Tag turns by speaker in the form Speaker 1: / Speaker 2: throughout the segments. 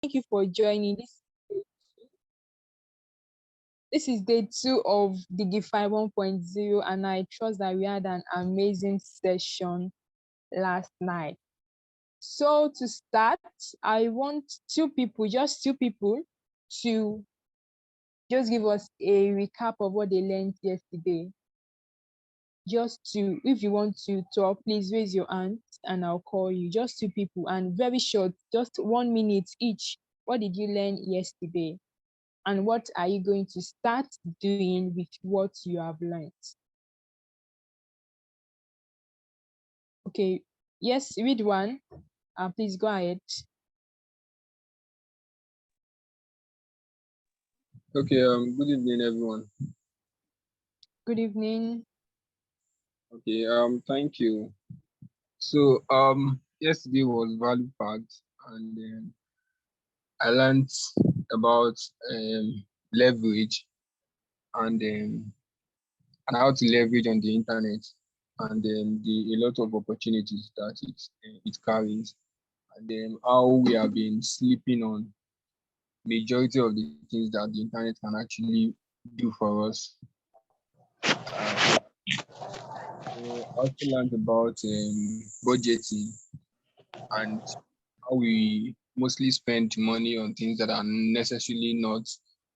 Speaker 1: Thank you for joining this. This is day 2 of Digify 1.0, and I trust that we had an amazing session last night. So to start, I want just two people, to just give us a recap of what they learned yesterday. If you want to talk, please raise your hand and I'll call you. Just two people, and very short, just 1 minute each. What did you learn yesterday? And what are you going to start doing with what you have learned? Okay, yes, read one. Please go ahead.
Speaker 2: Okay, good evening, everyone.
Speaker 1: Good evening.
Speaker 2: Okay, thank you. So, yesterday was value packed, and I learned about leverage and how to leverage on the internet, and a lot of opportunities that it carries, and how we have been sleeping on majority of the things that the internet can actually do for us. I also learned about budgeting and how we mostly spend money on things that are necessarily not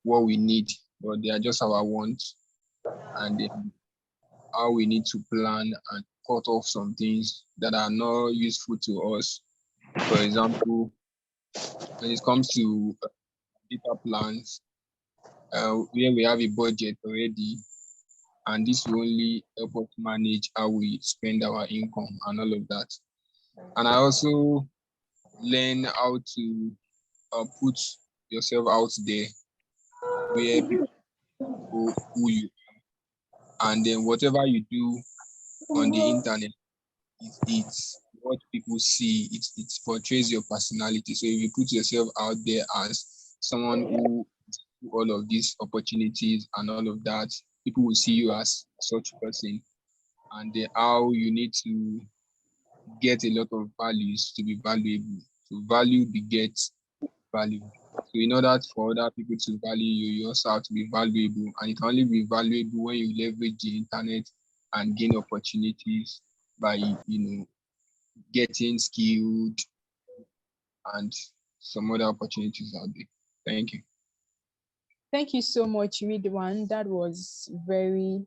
Speaker 2: what we need, but they are just our wants, and how we need to plan and cut off some things that are not useful to us. For example, when it comes to data plans, where we have a budget already, and this will only help us manage how we spend our income and all of that. And I also learn how to put yourself out there where people know who you are. And then whatever you do on the internet, it's what people see. It portrays your personality. So if you put yourself out there as someone who do all of these opportunities and all of that, people will see you as such person. And how you need to get a lot of values to be valuable. So value begets value. So in order for other people to value you, you also have to be valuable. And it can only be valuable when you leverage the internet and gain opportunities by, getting skilled and some other opportunities out there. Thank you.
Speaker 1: Thank you so much, Ridwan. That was very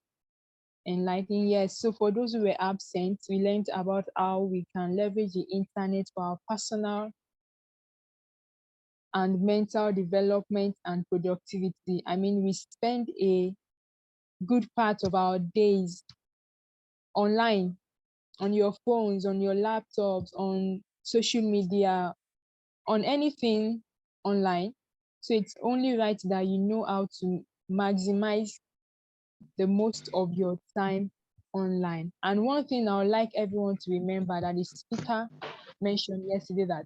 Speaker 1: enlightening. Yes, so for those who were absent, we learned about how we can leverage the internet for our personal and mental development and productivity. I mean, we spend a good part of our days online, on your phones, on your laptops, on social media, on anything online. So it's only right that you know how to maximize the most of your time online. And one thing I would like everyone to remember, that the speaker mentioned yesterday, that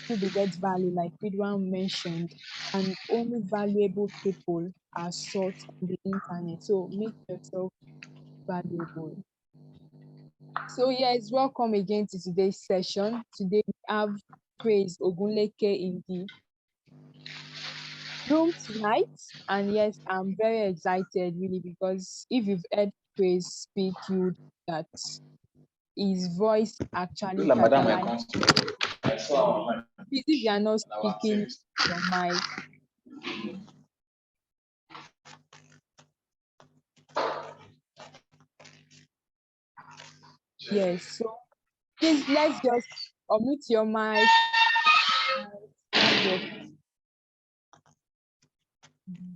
Speaker 1: value begets value, like Ridwan mentioned, and only valuable people are sought on the internet. So make yourself valuable. So yes, welcome again to today's session. Today we have Praise Ogunleke in the room tonight. And yes, I'm very excited really, because if you've heard Praise speak, you would know that his voice actually catalyzes. Please, if you are not speaking your mic. Yes, so please, let's just unmute your mic.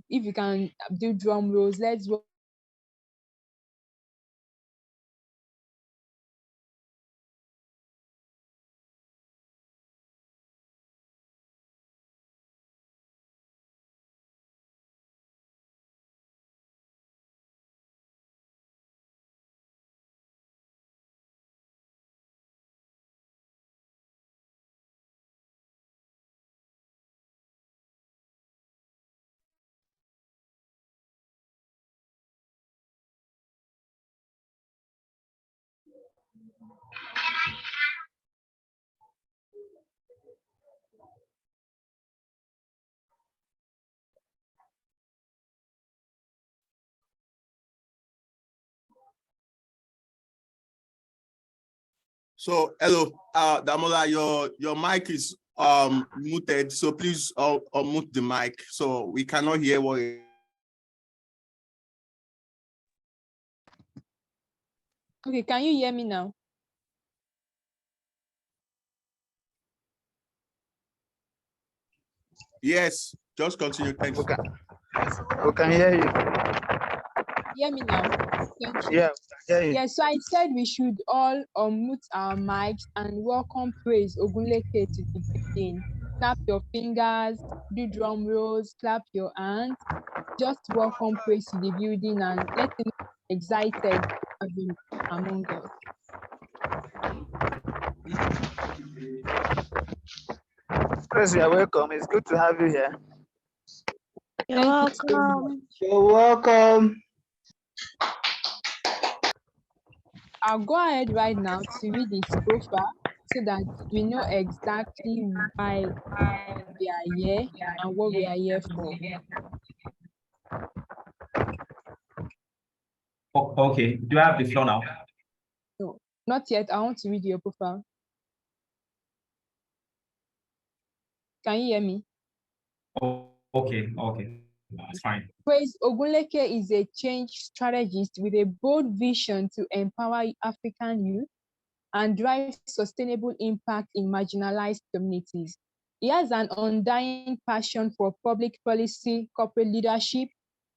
Speaker 1: If you can do drum rolls, let's
Speaker 3: So hello, Damola, your mic is muted, so please unmute the mic so we cannot hear what.
Speaker 1: Okay, can you hear me now?
Speaker 3: Yes, just continue. Thanks.
Speaker 4: Okay. We can hear you.
Speaker 1: Hear me now? Thank you.
Speaker 4: Yeah, we can hear you.
Speaker 1: Yeah, so I said we should all unmute our mics and welcome Praise Ogunleke to the building. Snap your fingers, do drum rolls, clap your hands. Just welcome Praise to the building and let him know excited to have him among us.
Speaker 4: Chris, you are welcome. It's good to have you here.
Speaker 5: You're
Speaker 1: Thank you so much.
Speaker 5: welcome.
Speaker 6: You're welcome.
Speaker 1: I'll go ahead right now to read his profile so that we know exactly why we are here and what we are here for.
Speaker 7: Okay, do I have the floor now?
Speaker 1: No, not yet. I want to read your profile. Can you hear me?
Speaker 7: Oh, okay, that's fine.
Speaker 1: Praise Ogunleke is a change strategist with a bold vision to empower African youth and drive sustainable impact in marginalized communities. He has an undying passion for public policy, corporate leadership,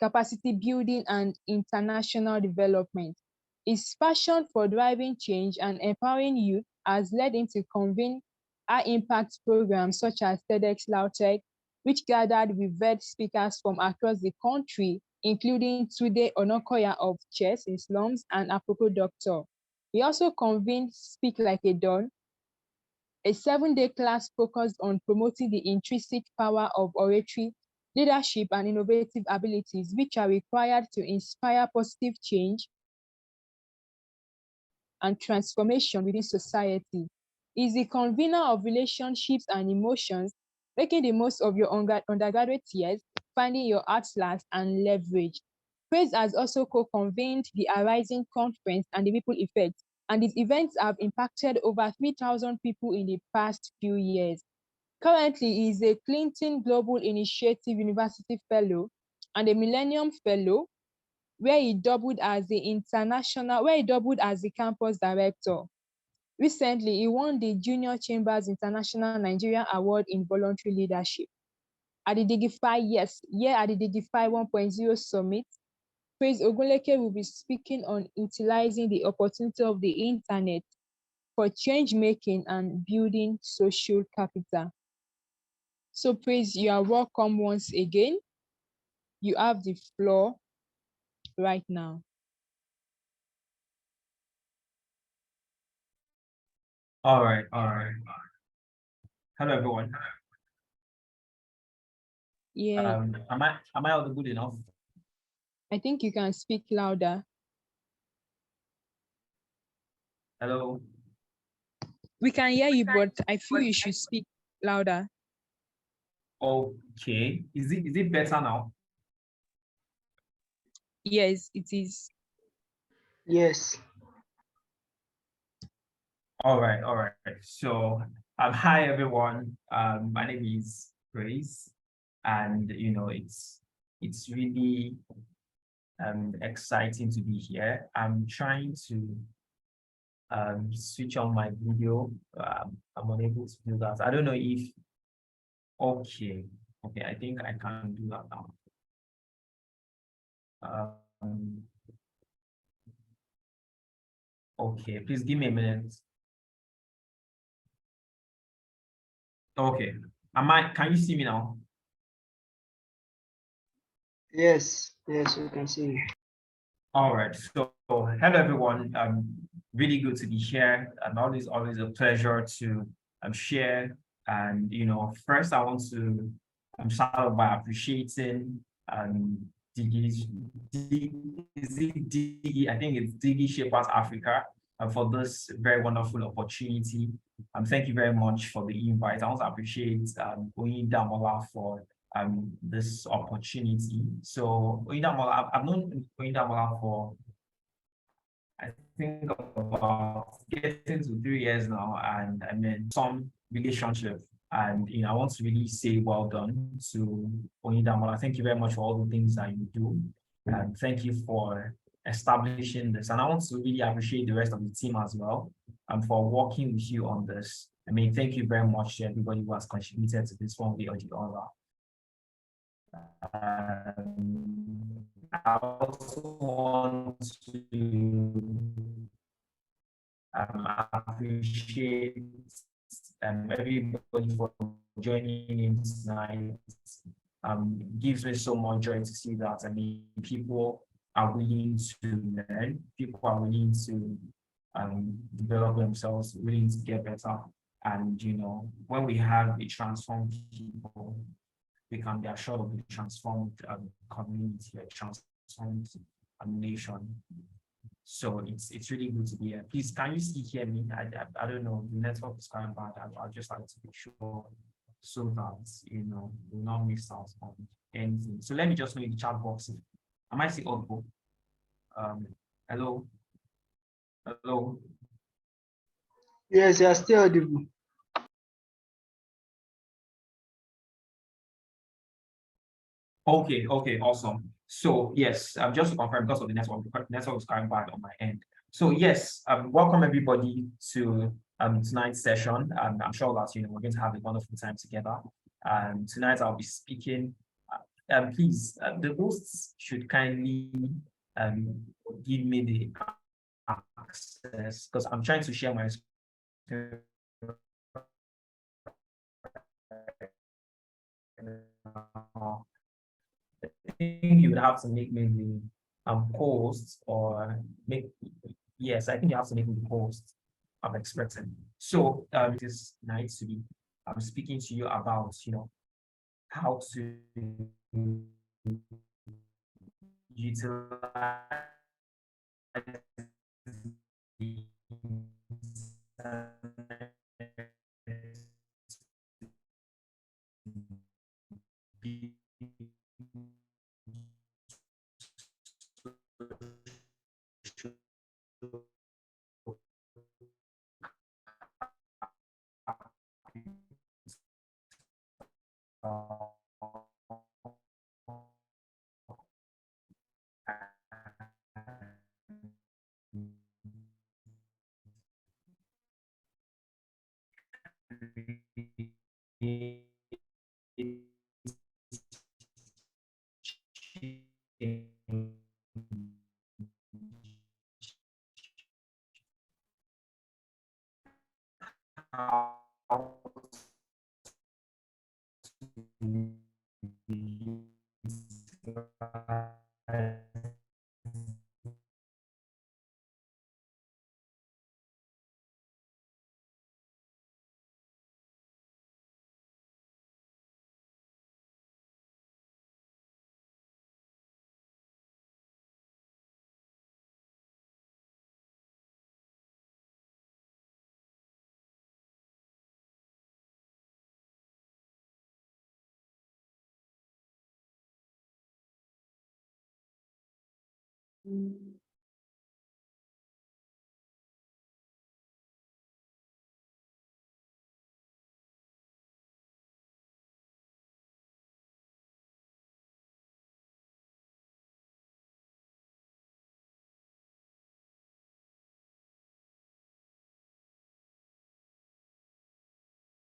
Speaker 1: capacity building, and international development. His passion for driving change and empowering youth has led him to convene high-impact programs such as TEDx Lautech, which gathered revered speakers from across the country, including Tude Onokoya of Chess in Slums and Apoko Doctor. He also convened Speak Like a Don, a 7-day class focused on promoting the intrinsic power of oratory, leadership, and innovative abilities, which are required to inspire positive change and transformation within society. He is the convener of relationships and emotions, making the most of your undergraduate years, finding your atlas and leverage. Praise has also co-convened the Arising Conference and the Ripple Effect, and these events have impacted over 3,000 people in the past few years. Currently, he is a Clinton Global Initiative University Fellow and a Millennium Fellow, where he doubled as the campus director. Recently, he won the Junior Chambers International Nigeria Award in Voluntary Leadership. At the Digify 1.0 Summit, Praise Ogunleke will be speaking on utilizing the opportunity of the internet for change making and building social capital. So Praise, you are welcome once again. You have the floor right now.
Speaker 7: All right. Hello, everyone.
Speaker 1: Yeah,
Speaker 7: Am I audible good enough?
Speaker 1: I think you can speak louder.
Speaker 7: Hello.
Speaker 1: We can hear you, but I feel you should speak louder.
Speaker 7: Okay. Is it better now?
Speaker 1: Yes, it is.
Speaker 6: Yes.
Speaker 7: All right. So, hi everyone. My name is Praise, and it's really exciting to be here. I'm trying to switch on my video. I'm unable to do that. I don't know if. Okay. I think I can do that now. Okay, please give me a minute. Okay. Can you see me now?
Speaker 6: Yes. Yes, we can see you.
Speaker 7: All right. So hello everyone. Really good to be here. And always a pleasure to share. And first I want to start off by appreciating Digi, is it Digi? I think it's Digi Shapers Africa for this very wonderful opportunity. Thank you very much for the invite. I want to appreciate Oyindamola for this opportunity. So Oyindamola, I've known Oyindamola for I think about getting to 3 years now, and I mean some relationship. And I want to really say well done to Onidamola. Thank you very much for all the things that you do. And thank you for establishing this. And I want to really appreciate the rest of the team as well, for working with you on this. I mean, thank you very much to everybody who has contributed to this one way or the other. I also want to appreciate everybody for joining in tonight. Gives me so much joy to see that. I mean, people are willing to learn, people are willing to develop themselves, willing to get better. And when we have a transformed people, we can be assured of a transformed community, a transformed nation. So it's really good to be here. Please, can you still hear me? I don't know, the network is kind of bad. I'll just like to be sure so that we'll not miss out on anything. So let me just know in the chat box. Am I still audible? Hello? Hello?
Speaker 6: Yes, you are still audible.
Speaker 7: Okay, awesome. So yes, just to confirm, because of the network is kind of bad on my end. So yes, welcome everybody to tonight's session. I'm sure that we're going to have a wonderful time together. Tonight I'll be speaking. Please, the hosts should kindly give me the access, because I'm trying to share my screen. I think you would have to make me the host, or yes, I think you have to make me the host. I'm expecting. So this night to be I'm speaking to you about how to utilize the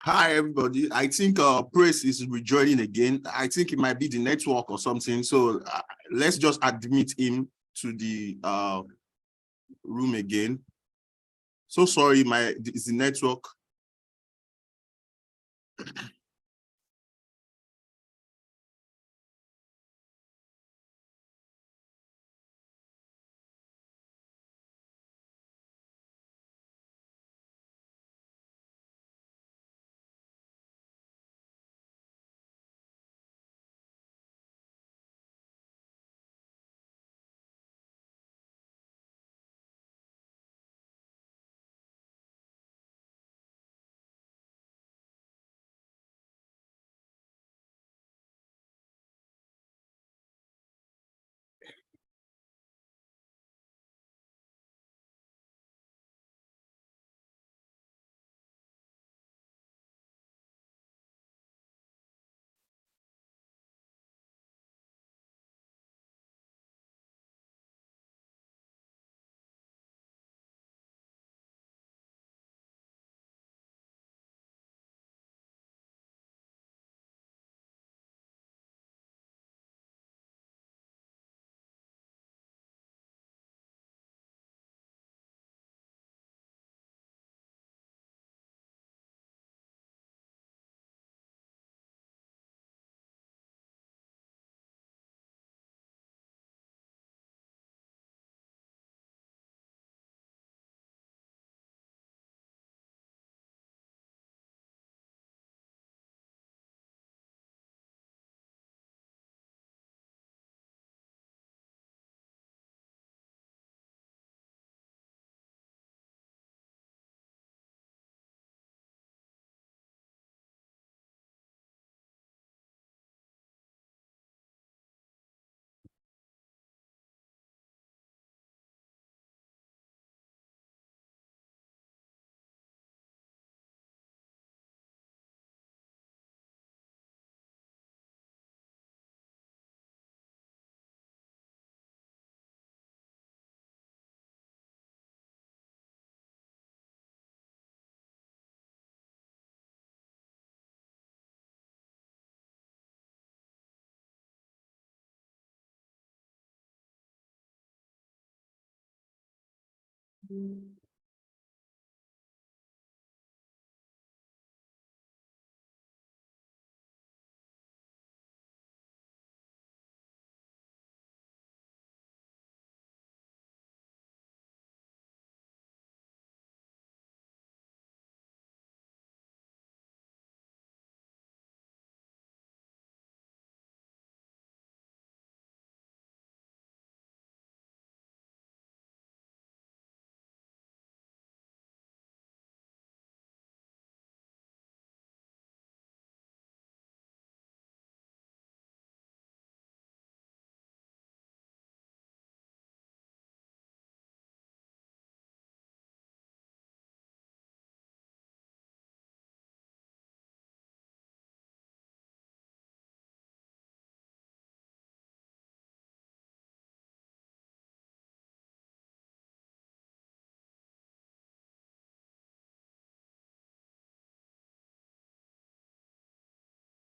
Speaker 3: Hi, everybody. I think Praise is rejoining again. I think it might be the network or something. So let's just admit him to the room again. So sorry, it's the network.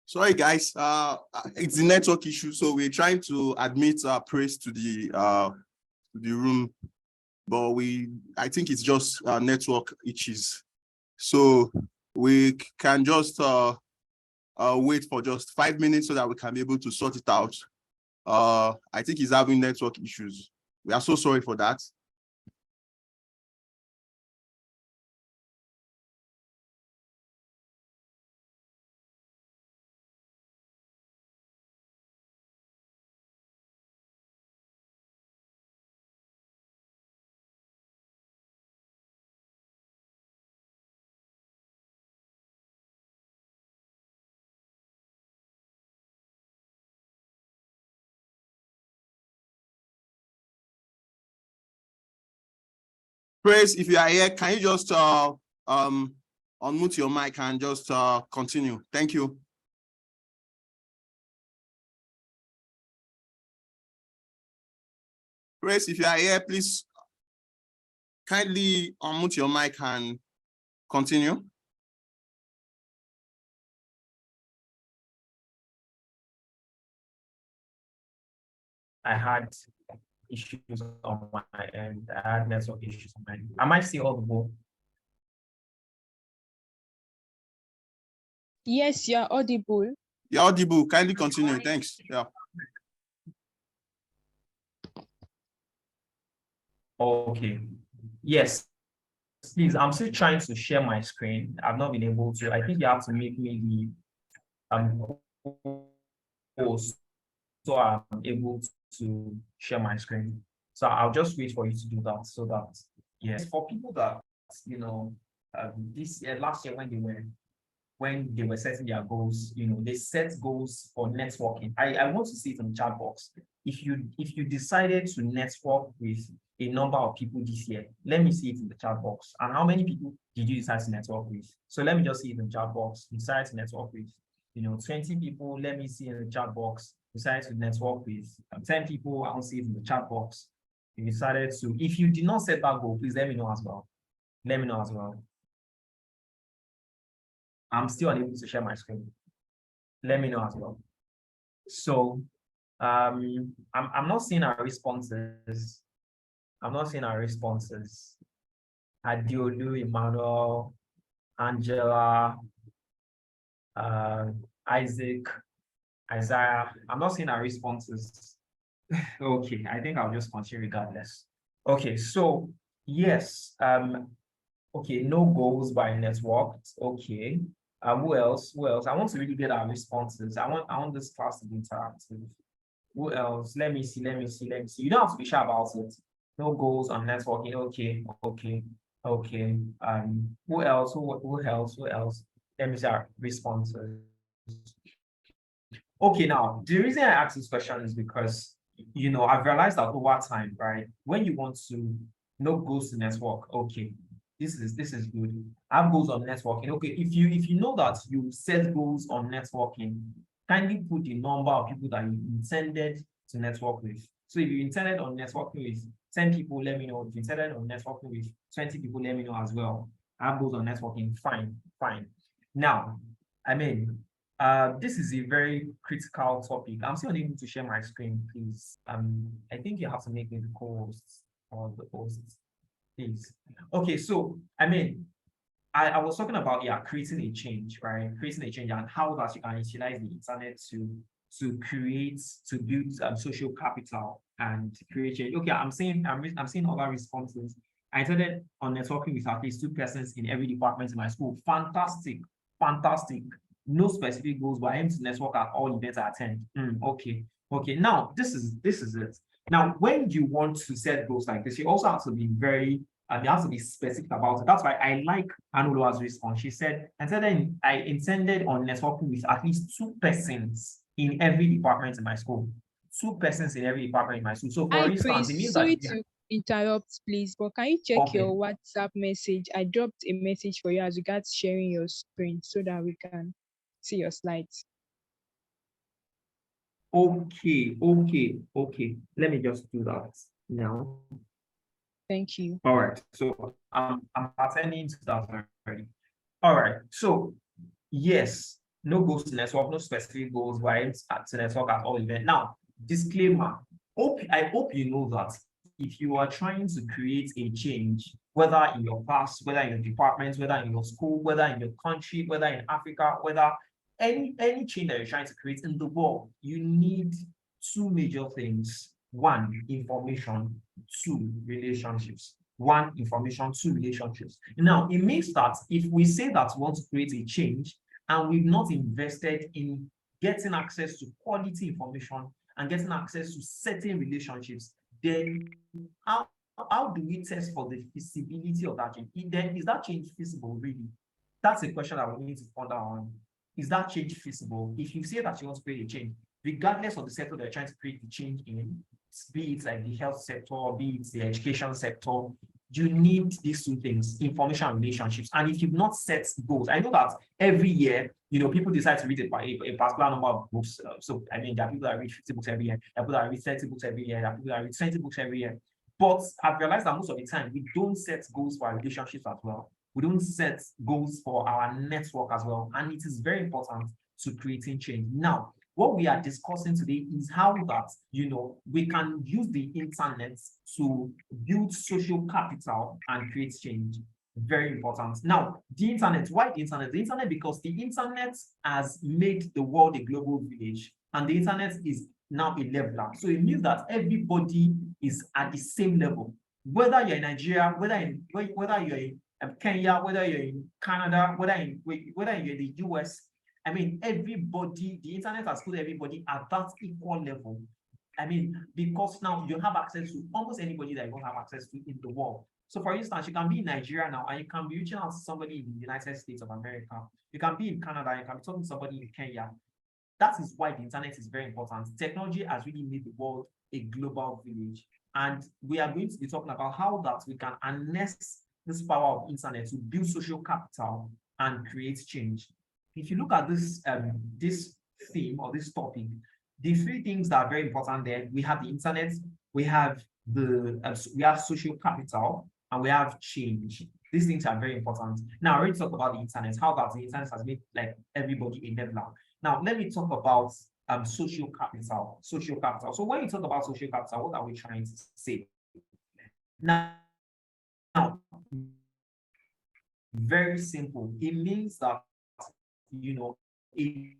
Speaker 3: Sorry, guys. It's the network issue, so we're trying to admit Praise to the room, but I think it's just network issues. So we can just wait for just 5 minutes so that we can be able to sort it out. I think he's having network issues. We are so sorry for that. Praise, if you are here, can you just unmute your mic and just continue? Thank you. Praise, if you are here, please kindly unmute your mic and continue.
Speaker 7: I had issues on my end. I had network issues on my end. Am I still audible?
Speaker 1: Yes, you're audible.
Speaker 3: You're audible. Kindly continue. Thanks. Yeah.
Speaker 7: Okay. Yes. Please, I'm still trying to share my screen. I've not been able to. I think you have to make me the host so I'm able to share my screen. So I'll just wait for you to do that so that, yes, for people that, this year, last year when they were setting their goals, they set goals for networking. I want to see it in the chat box. If you decided to network with a number of people this year, let me see it in the chat box. And how many people did you decide to network with? So let me just see it in the chat box. You decided to network with, 20 people. Let me see in the chat box. You decided to network with 10 people. I don't see it in the chat box. You decided to. If you did not set that goal, please let me know as well. Let me know as well. I'm still unable to share my screen. Let me know as well. So I'm not seeing our responses. I'm not seeing our responses. Adiolu, Emmanuel, Angela, Isaac, Isaiah. I'm not seeing our responses. Okay, I think I'll just continue regardless. Okay, so yes, okay, no goals by networked. Okay. Who else? Who else? I want to really get our responses. I want this class to be interactive. Who else? Let me see. You don't have to be shy about it. No goals on networking. Okay. Who else? Who else? Let me see our responses. Okay, now the reason I ask this question is because I've realized that over time, right? When you want to no goals to network, okay, this is good. Have goals on networking. Okay, if you know that you set goals on networking, kindly put the number of people that you intended to network with. So if you intended on networking with 10 people, let me know. If you intended on networking with 20 people, let me know as well. Have goals on networking, fine. Now, this is a very critical topic. I'm still unable to share my screen, please. I think you have to make me the co-host or the host. Please. Okay, so I mean, I was talking about creating a change, right? Creating a change and how that you can utilize the internet to build social capital and create change. Okay, I'm seeing other responses. I started on networking with at least 2 persons in every department in my school. Fantastic, fantastic. No specific goals, but I aim to network at all events I attend. Okay, okay. Now this is it. Now, when you want to set goals like this, you also have to be very and you have to be specific about it. That's why I like Anula's response. She said, and then I intended on networking with at least 2 persons in every department in my school. 2 persons in every department in my school. So, for
Speaker 1: Hi,
Speaker 7: instance, it
Speaker 1: Chris.
Speaker 7: means that
Speaker 1: Sorry to interrupt, please, but can you check
Speaker 7: okay,
Speaker 1: your WhatsApp message? I dropped a message for you as regards sharing your screen so that we can see your slides.
Speaker 7: okay. Let me just do that now.
Speaker 1: Thank you.
Speaker 7: All right. So I'm attending to that already. All right. So yes, no goals to network, no specific goals, right? To network at all events. Now, disclaimer. I hope you know that if you are trying to create a change, whether in your class, whether in your department, whether in your school, whether in your country, whether in Africa, whether any change that you're trying to create in the world, you need two major things. One, information. Two, relationships. One, information. Two, relationships. Now, it means that if we say that we want to create a change and we've not invested in getting access to quality information and getting access to certain relationships, then how, how do we test for the feasibility of that change? Then is that change feasible really? That's a question that we need to ponder on. Is that change feasible? If you say that you want to create a change, regardless of the sector they're trying to create the change in, be it like the health sector, be it the education sector, you need these two things, information and relationships. And if you've not set goals, I know that every year, people decide to read a particular number of books. So, I mean, there are people that read 50 books every year, there are people that read 30 books every year, there are people that read 20 books every year. But I've realized that most of the time, we don't set goals for our relationships as well. We don't set goals for our network as well. And it is very important to creating change. Now, what we are discussing today is how that, we can use the internet to build social capital and create change. Very important. Now, the internet, why the internet? The internet, because the internet has made the world a global village, and the internet is now a leveler. So it means that everybody is at the same level. Whether you're in Nigeria, whether you're in Kenya, whether you're in Canada, whether you're in the US, I mean, everybody, the internet has put everybody at that equal level. I mean, because now you have access to almost anybody that you don't have access to in the world. So, for instance, you can be in Nigeria now and you can be reaching out to somebody in the United States of America. You can be in Canada, you can be talking to somebody in Kenya. That is why the internet is very important. Technology has really made the world a global village. And we are going to be talking about how that we can harness this power of internet to build social capital and create change. If you look at this this theme or this topic, the three things that are very important there, we have the internet, we have we have social capital, and we have change. These things are very important. Now, I already talked about the internet, how that the internet has made like everybody a leveler. Now, let me talk about social capital. Social capital. So when you talk about social capital, what are we trying to say? Now, very simple. It means that a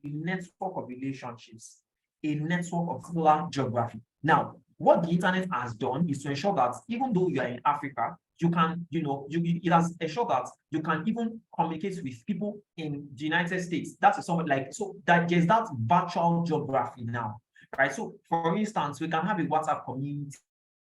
Speaker 7: network of relationships, a network of polar geography. Now, what the internet has done is to ensure that even though you are in Africa, you can, it has ensured that you can even communicate with people in the United States. That's somewhat like, so that there's that virtual geography now, right? So, for instance, we can have a WhatsApp community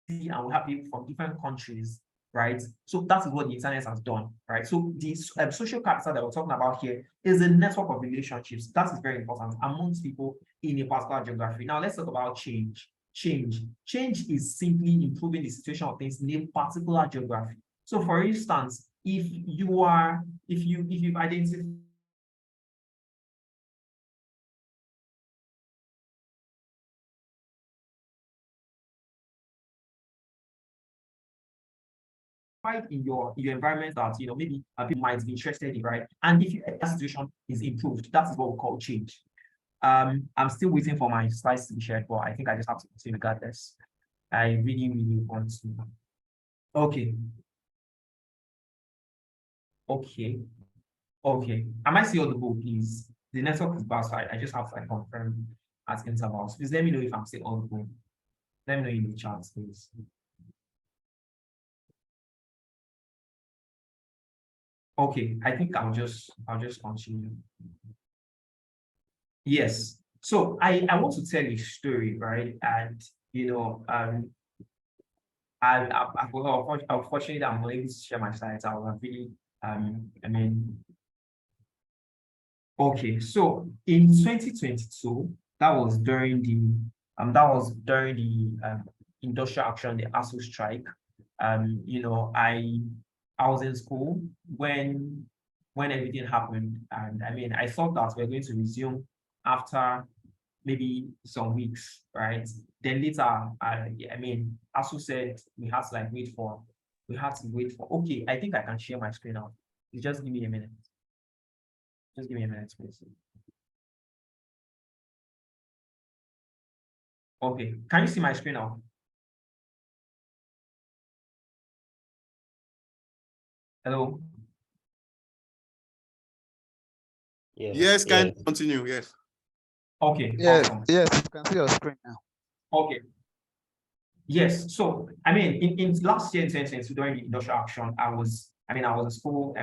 Speaker 7: and we have people from different countries, right? So that is what the internet has done, right? So the social capital that we're talking about here is a network of relationships. That is very important amongst people in a particular geography. Now let's talk about change. Change is simply improving the situation of things in a particular geography. So for instance, if you've identified in your environment that maybe people might be interested in, right? And if that situation is improved, that is what we call change. I'm still waiting for my slides to be shared, but I think I just have to continue regardless. I really want to. Okay. Okay. Okay. Am I still audible, please? The network is bad, so I just have to like confirm at intervals. Please let me know if I'm still audible. Let me know in the chat, please. Okay, I think I'll just continue. Yes. So I want to tell a story, right? And well, unfortunately, I'm not able to share my slides. I was really okay. So in 2022, that was during the industrial action, the ASU strike. I was in school when everything happened, and I thought that we are going to resume after maybe some weeks, right? Then later, ASU said we had to like wait for. Okay, I think I can share my screen now. You just give me a minute. Just give me a minute, please. Okay, can you see my screen now? Hello.
Speaker 3: Yes, can continue. Yes.
Speaker 7: Okay.
Speaker 4: Yes,
Speaker 7: Awesome.
Speaker 4: yes, you can see your screen now.
Speaker 7: Okay. Yes. So in last year, 2022, during the industrial action, I was in school.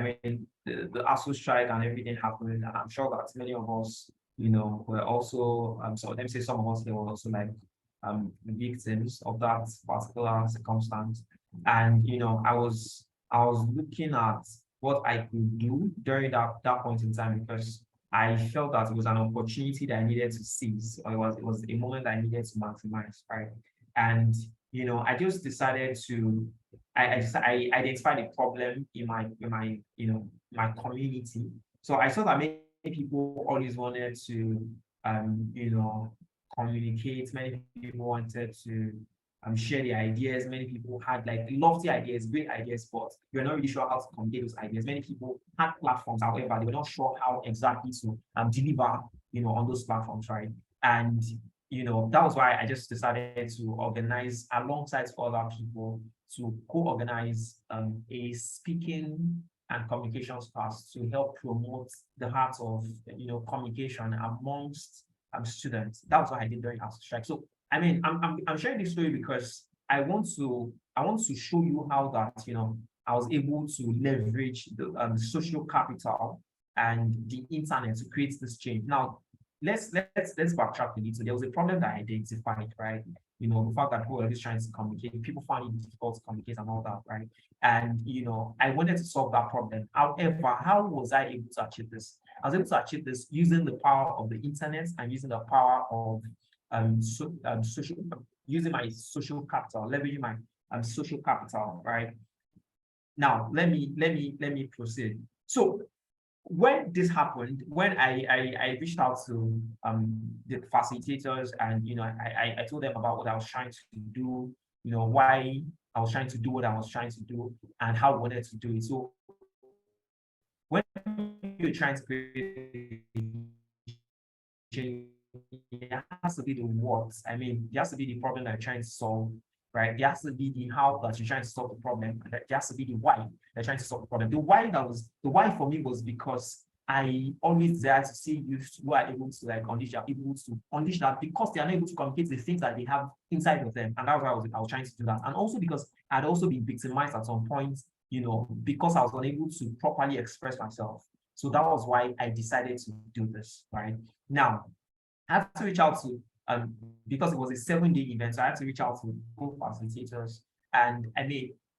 Speaker 7: The ASU strike and everything happened, and I'm sure that many of us, were also so let me say some of us they were also like victims of that particular circumstance. And I was looking at what I could do during that point in time, because I felt that it was an opportunity that I needed to seize, or it was a moment that I needed to maximize, right? And I just decided to I identified a problem in my community. So I saw that many people always wanted to communicate. Many people wanted to share their ideas. Many people had like lofty ideas, great ideas, but you're not really sure how to communicate those ideas. Many people had platforms, however, they were not sure how exactly to deliver on those platforms, right? And that was why I just decided to organize alongside other people to co-organize a speaking and communications class to help promote the heart of communication amongst students. That was what I did during our strike. So I'm sharing this story because I want to show you how that I was able to leverage the social capital and the internet to create this change. Now, let's backtrack a little. There was a problem that I identified, right? The fact that people were always trying to communicate, people found it difficult to communicate and all that, right? And I wanted to solve that problem. However, how was I able to achieve this? I was able to achieve this using the power of the internet and using the power of social, using my social capital, leveraging my social capital, right? Now let me proceed. So when this happened, when I reached out to the facilitators, and I told them about what I was trying to do, why I was trying to do what I was trying to do, and how I wanted to do it. So when you're trying to create change, there has to be the what. There has to be the problem that you're trying to solve, right? There has to be the how that you're trying to solve the problem. And there has to be the why they're trying to solve the problem. The why for me was because I always desired to see youth who are able to unleash that, because they are not able to communicate the things that they have inside of them. And that's why I was trying to do that. And also because I'd also been victimized at some point, because I was unable to properly express myself. So that was why I decided to do this, right? Now, I had to reach out to, because it was a 7-day event, so I had to reach out to both facilitators. And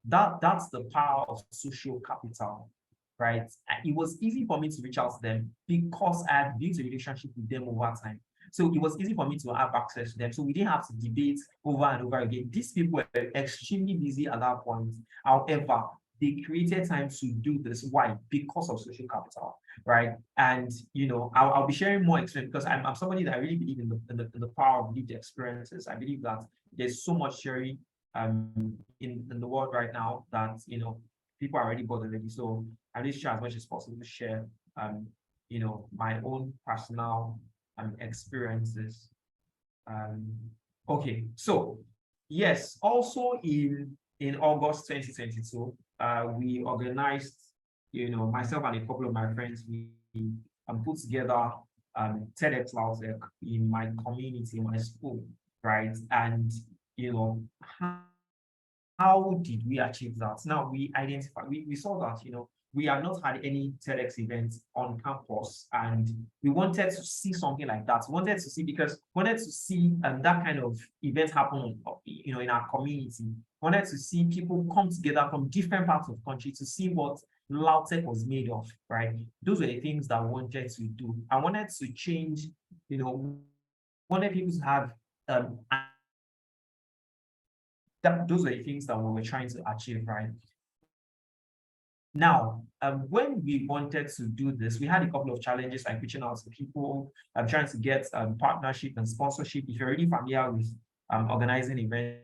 Speaker 7: that's the power of social capital, right? And it was easy for me to reach out to them because I had built a relationship with them over time. So it was easy for me to have access to them. So we didn't have to debate over and over again. These people were extremely busy at that point. However, they created time to do this. Why? Because of social capital, right? And I'll be sharing more experience, because I'm somebody that I really believe in the power of lived experiences. I believe that there's so much sharing in the world right now that people are already bored already. So I really try as much as possible to share my own personal experiences. Okay, so yes, also in August 2022, we organized myself and a couple of my friends, we put together TEDx Lautech in my community, my school, right? And how did we achieve that? Now we saw that, we have not had any TEDx events on campus, and we wanted to see something like that. We wanted to see that kind of event happen, in our community. Wanted to see people come together from different parts of the country to see what Lautech was made of, right? Those were the things that I wanted to do. I wanted to change, wanted people to have those are the things that we were trying to achieve, right? Now, when we wanted to do this, we had a couple of challenges, like reaching out to people, trying to get partnership and sponsorship. If you're already familiar with organizing events,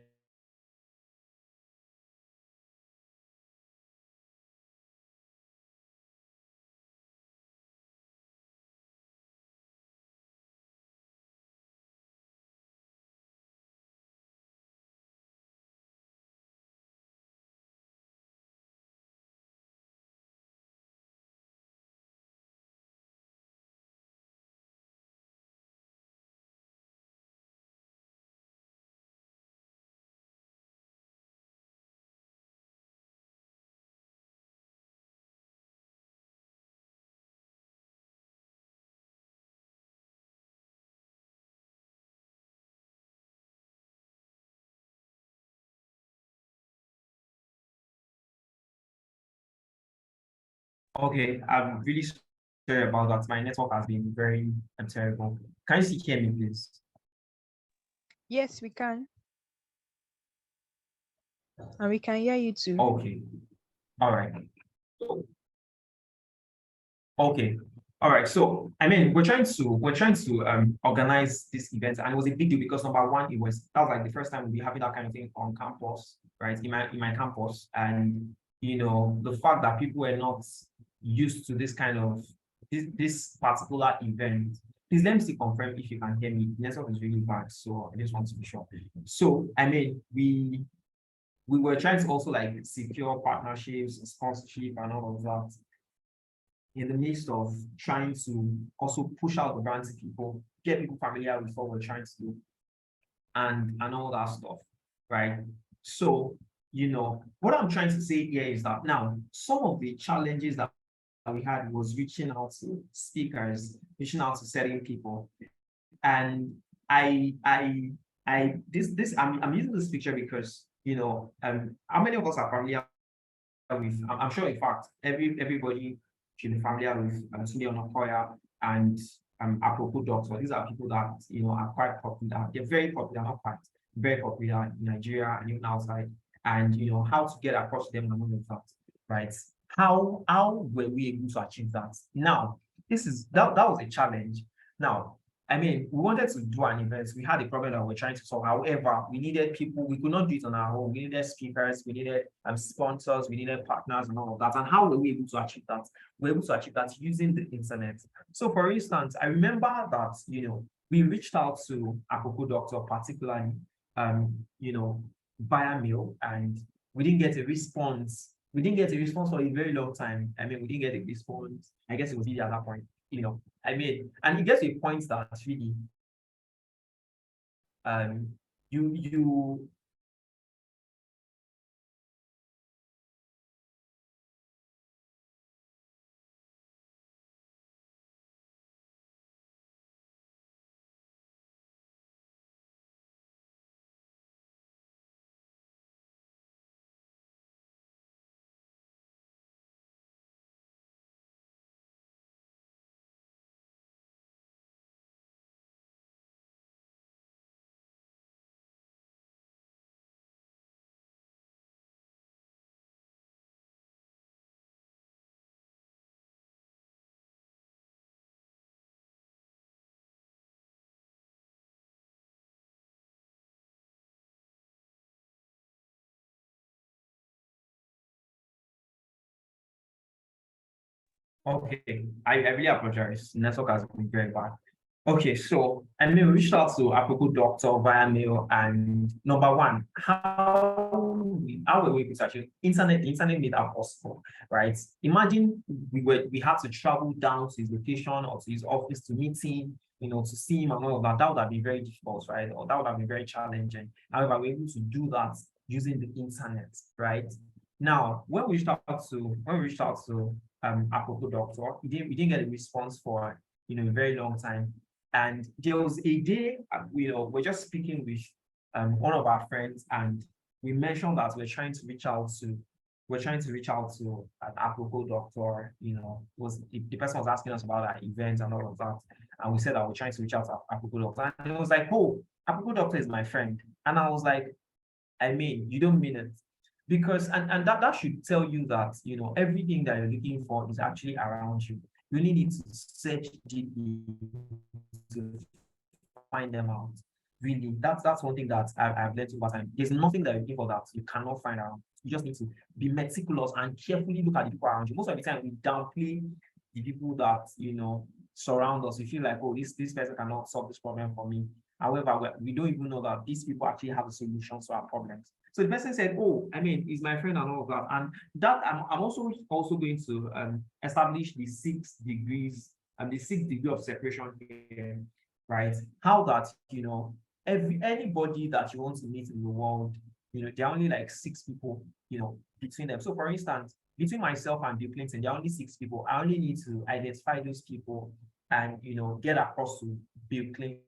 Speaker 7: okay, I'm really sorry about that. My network has been very terrible. Can you still hear me, please?
Speaker 1: Yes, we can. And we can hear you too.
Speaker 7: Okay, all right. So, okay. All right. So we're trying to organize this event, and it was a big deal because number one, that was like the first time we'll be having that kind of thing on campus, right? In my campus. And the fact that people were not used to this kind of this particular event. Please let me still confirm if you can hear me. The network is really bad, so I just want to be sure. So we were trying to also like secure partnerships, sponsorship, and all of that in the midst of trying to also push out the brand to people, get people familiar with what we're trying to do, and all that stuff, right? So, what I'm trying to say here is that now some of the challenges that we had was reaching out to speakers, reaching out to certain people, and I'm using this picture because how many of us are familiar with, I'm sure, in fact, everybody should be familiar with Sunday Onakoya and Apropos Doctor. These are people that are quite popular. They're very popular, not quite very popular in Nigeria and even outside. And how to get across to them and all of that, right? How were we able to achieve that? Now, that was a challenge. Now, we wanted to do an event. We had a problem that we're trying to solve. However, we needed people. We could not do it on our own. We needed speakers. We needed sponsors. We needed partners and all of that. And how were we able to achieve that? We're able to achieve that using the internet. So, for instance, I remember that we reached out to Akoko Doctor, particularly via mail, and we didn't get a response. We didn't get a response for a very long time. We didn't get a response. I guess it was really at that point. And it gets to a point that really you okay. I really apologize. Network has been very bad. Okay, so I mean, we reached out to Apple Doctor via mail, and number one, how were we able to actually the internet made that possible, right? Imagine we had to travel down to his location or to his office to meet him, to see him and all of that. That would have been very difficult, right? Or that would have been very challenging. However, we're able to do that using the internet, right? Now, when we reached out to Apple Doctor, we didn't get a response for a very long time. And there was a day, we're just speaking with one of our friends, and we mentioned that we're trying to reach out to an Apple doctor, was the person was asking us about our events and all of that. And we said that we're trying to reach out to Apple doctor. And it was like, oh, Apple doctor is my friend. And I was like, I mean, you don't mean it. Because and that should tell you that everything that you're looking for is actually around you. You only need to search deeply to find them out. Really, that's one thing that I've learned over time. There's nothing that you think of that you cannot find around. You just need to be meticulous and carefully look at the people around you. Most of the time, we downplay the people that surround us. We feel like, oh, this person cannot solve this problem for me. However, we don't even know that these people actually have a solution to our problems. So the person said, oh, I mean, he's my friend and all of that. And that I'm also going to establish the 6 degrees and the 6th degree of separation here, right? How that, anybody that you want to meet in the world, there are only like 6 people, between them. So for instance, between myself and Bill Clinton, there are only 6 people. I only need to identify those people and, get across to Bill Clinton.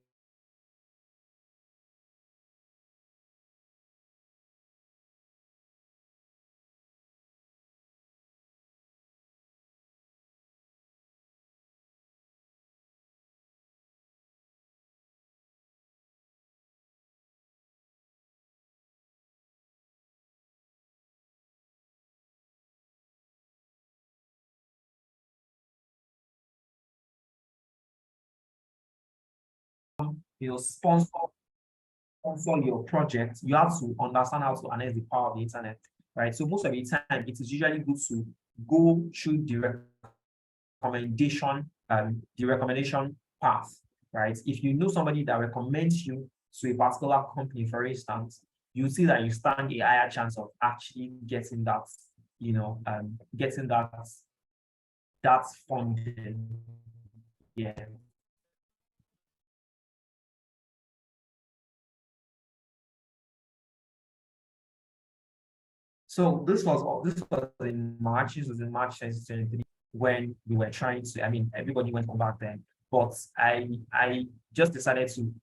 Speaker 7: Sponsor your project, you have to understand how to harness the power of the internet, right? So most of the time, it is usually good to go through the recommendation path, right? If you know somebody that recommends you to a particular company, for instance, you see that you stand a higher chance of actually getting that, getting that funding. Yeah. So this was in March. This was in March 2023 when we were trying to. I mean, everybody went on back then, but I just decided to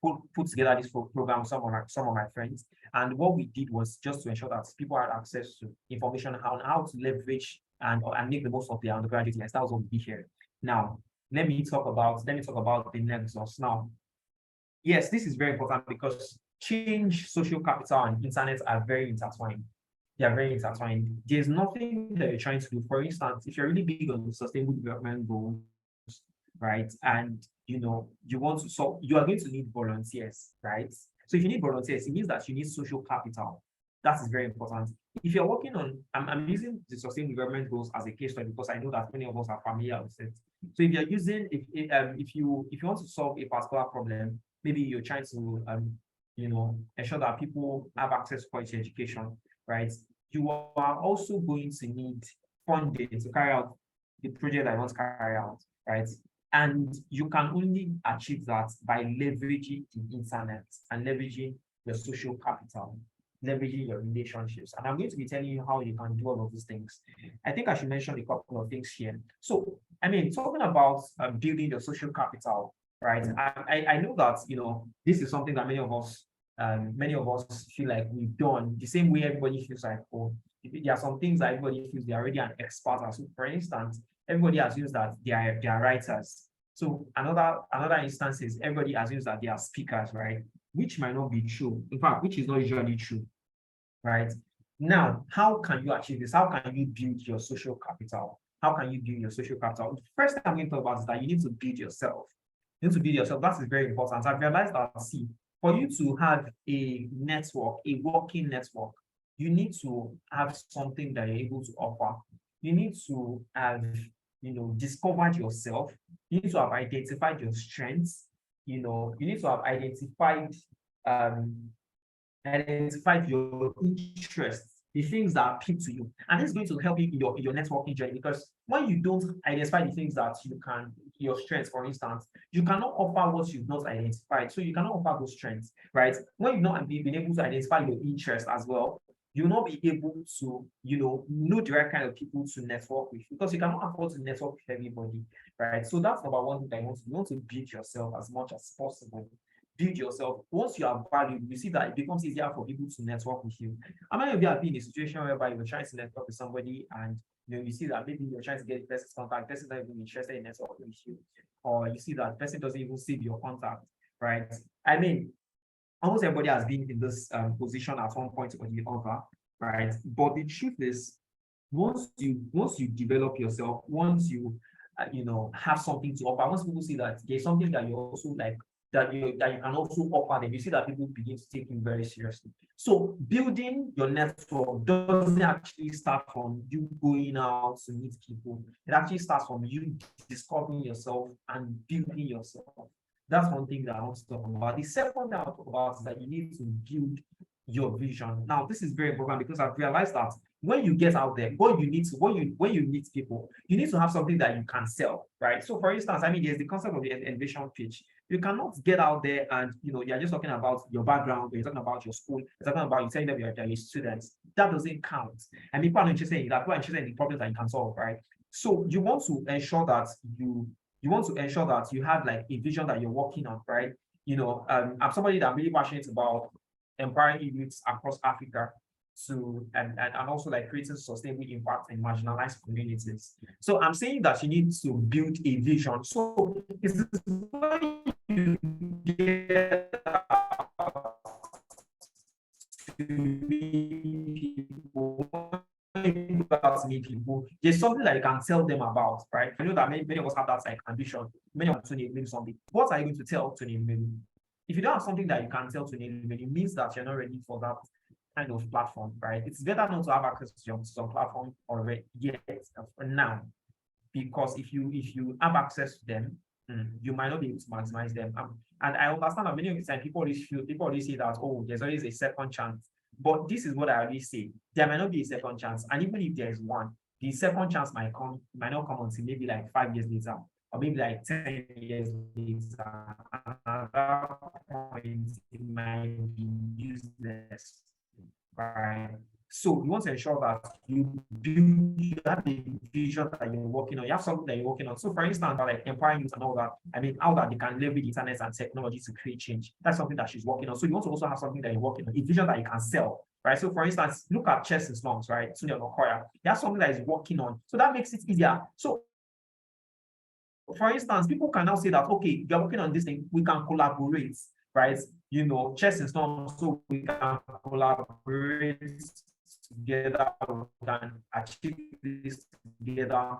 Speaker 7: put together this program with some of my friends, and what we did was just to ensure that people had access to information on how to leverage and make the most of their undergraduate years. That was what we did here. Now let me talk about the nexus. Now, yes, this is very important because change, social capital, and internet are very intertwined. They are very intertwined. There's nothing that you're trying to do. For instance, if you're really big on the sustainable development goals, right, and you want to solve, you are going to need volunteers, right? So if you need volunteers, it means that you need social capital. That is very important. If you're working on, I'm using the sustainable development goals as a case study because I know that many of us are familiar with it. So if you're using, if you want to solve a particular problem, maybe you're trying to ensure that people have access to quality education, right? You are also going to need funding to carry out the project that you want to carry out, right? And you can only achieve that by leveraging the internet and leveraging your social capital, leveraging your relationships. And I'm going to be telling you how you can do all of these things. I think I should mention a couple of things here. So, I mean, talking about building your social capital, right? I know that this is something that many of us feel like we've done the same way everybody feels like, oh, there are some things that everybody feels they're already an expert at. So for instance, everybody assumes that they are writers. So another instance is everybody assumes that they are speakers, right? Which might not be true. In fact, which is not usually true, right? Now, how can you achieve this? How can you build your social capital? How can you build your social capital? The first thing I'm going to talk about is that you need to build yourself. You need to build yourself. That is very important. I've realized that, see, for you to have a network, a working network, you need to have something that you're able to offer. You need to have discovered yourself. You need to have identified your strengths. You need to have identified your interests, the things that appeal to you. And it's going to help you in your networking journey, because when you don't identify the things that your strengths, for instance, you cannot offer what you've not identified. So you cannot offer those strengths, right? When you've not been able to identify your interests as well, you'll not be able to, know the right kind of people to network with, because you cannot afford to network with everybody, right? So that's number one thing that you want to build yourself as much as possible. Build yourself. Once you are valued, you see that it becomes easier for people to network with you. How many of you have been in a situation whereby you're trying to network with somebody and you see that maybe you're trying to get the person's contact, the person's not even interested in networking with you, or you see that the person doesn't even save your contact, right? I mean, almost everybody has been in this position at one point or the other, right? But the truth is, once you develop yourself, once you have something to offer, once people see that there's something that you also like, that you can also offer them, you see that people begin to take you very seriously. So building your network doesn't actually start from you going out to meet people. It actually starts from you discovering yourself and building yourself. That's one thing that I want to talk about. The second thing I want to talk about is that you need to build your vision. Now, this is very important because I've realized that when you get out there, when you meet people, you need to have something that you can sell, right? So, for instance, there's the concept of the elevation pitch. You cannot get out there and you're just talking about your background, or you're talking about your school, you're talking about you telling them you're a student. That doesn't count. And people are not interested in that. People are interested in the problems that you can solve, right? So you want to ensure that you have like a vision that you're working on, right? I'm somebody that I'm really passionate about empowering youths across Africa and also like creating sustainable impact in marginalized communities. So I'm saying that you need to build a vision. So it's when you get to meet people, there's something that you can tell them about, right? I know that many of us have that like ambition. Many of us to maybe something. What are you going to tell to maybe? If you don't have something that you can tell to maybe, it means that you're not ready for that kind of platform, right? It's better not to have access to some platform already yet for now, because if you have access to them, you might not be able to maximize them. And I understand that many of the time people always say that, oh, there's always a second chance. But this is what I always say: there might not be a second chance, and even if there's one, the second chance might not come until maybe like 5 years later, or maybe like 10 years later. And at that point, it might be useless, right? So you want to ensure that you have a vision that you're working on, you have something that you're working on. So for instance, like empowering youth and all that, how that they can leverage the internet and technology to create change. That's something that she's working on. So you want to also have something that you're working on, a vision that you can sell, right? So for instance, look at Chess in Slums, right? Sonia Nokoya. You have something that is working on. So that makes it easier. So for instance, people can now say that, okay, you're working on this thing, we can collaborate, right? Chess is not, so we can collaborate together, we can achieve this together,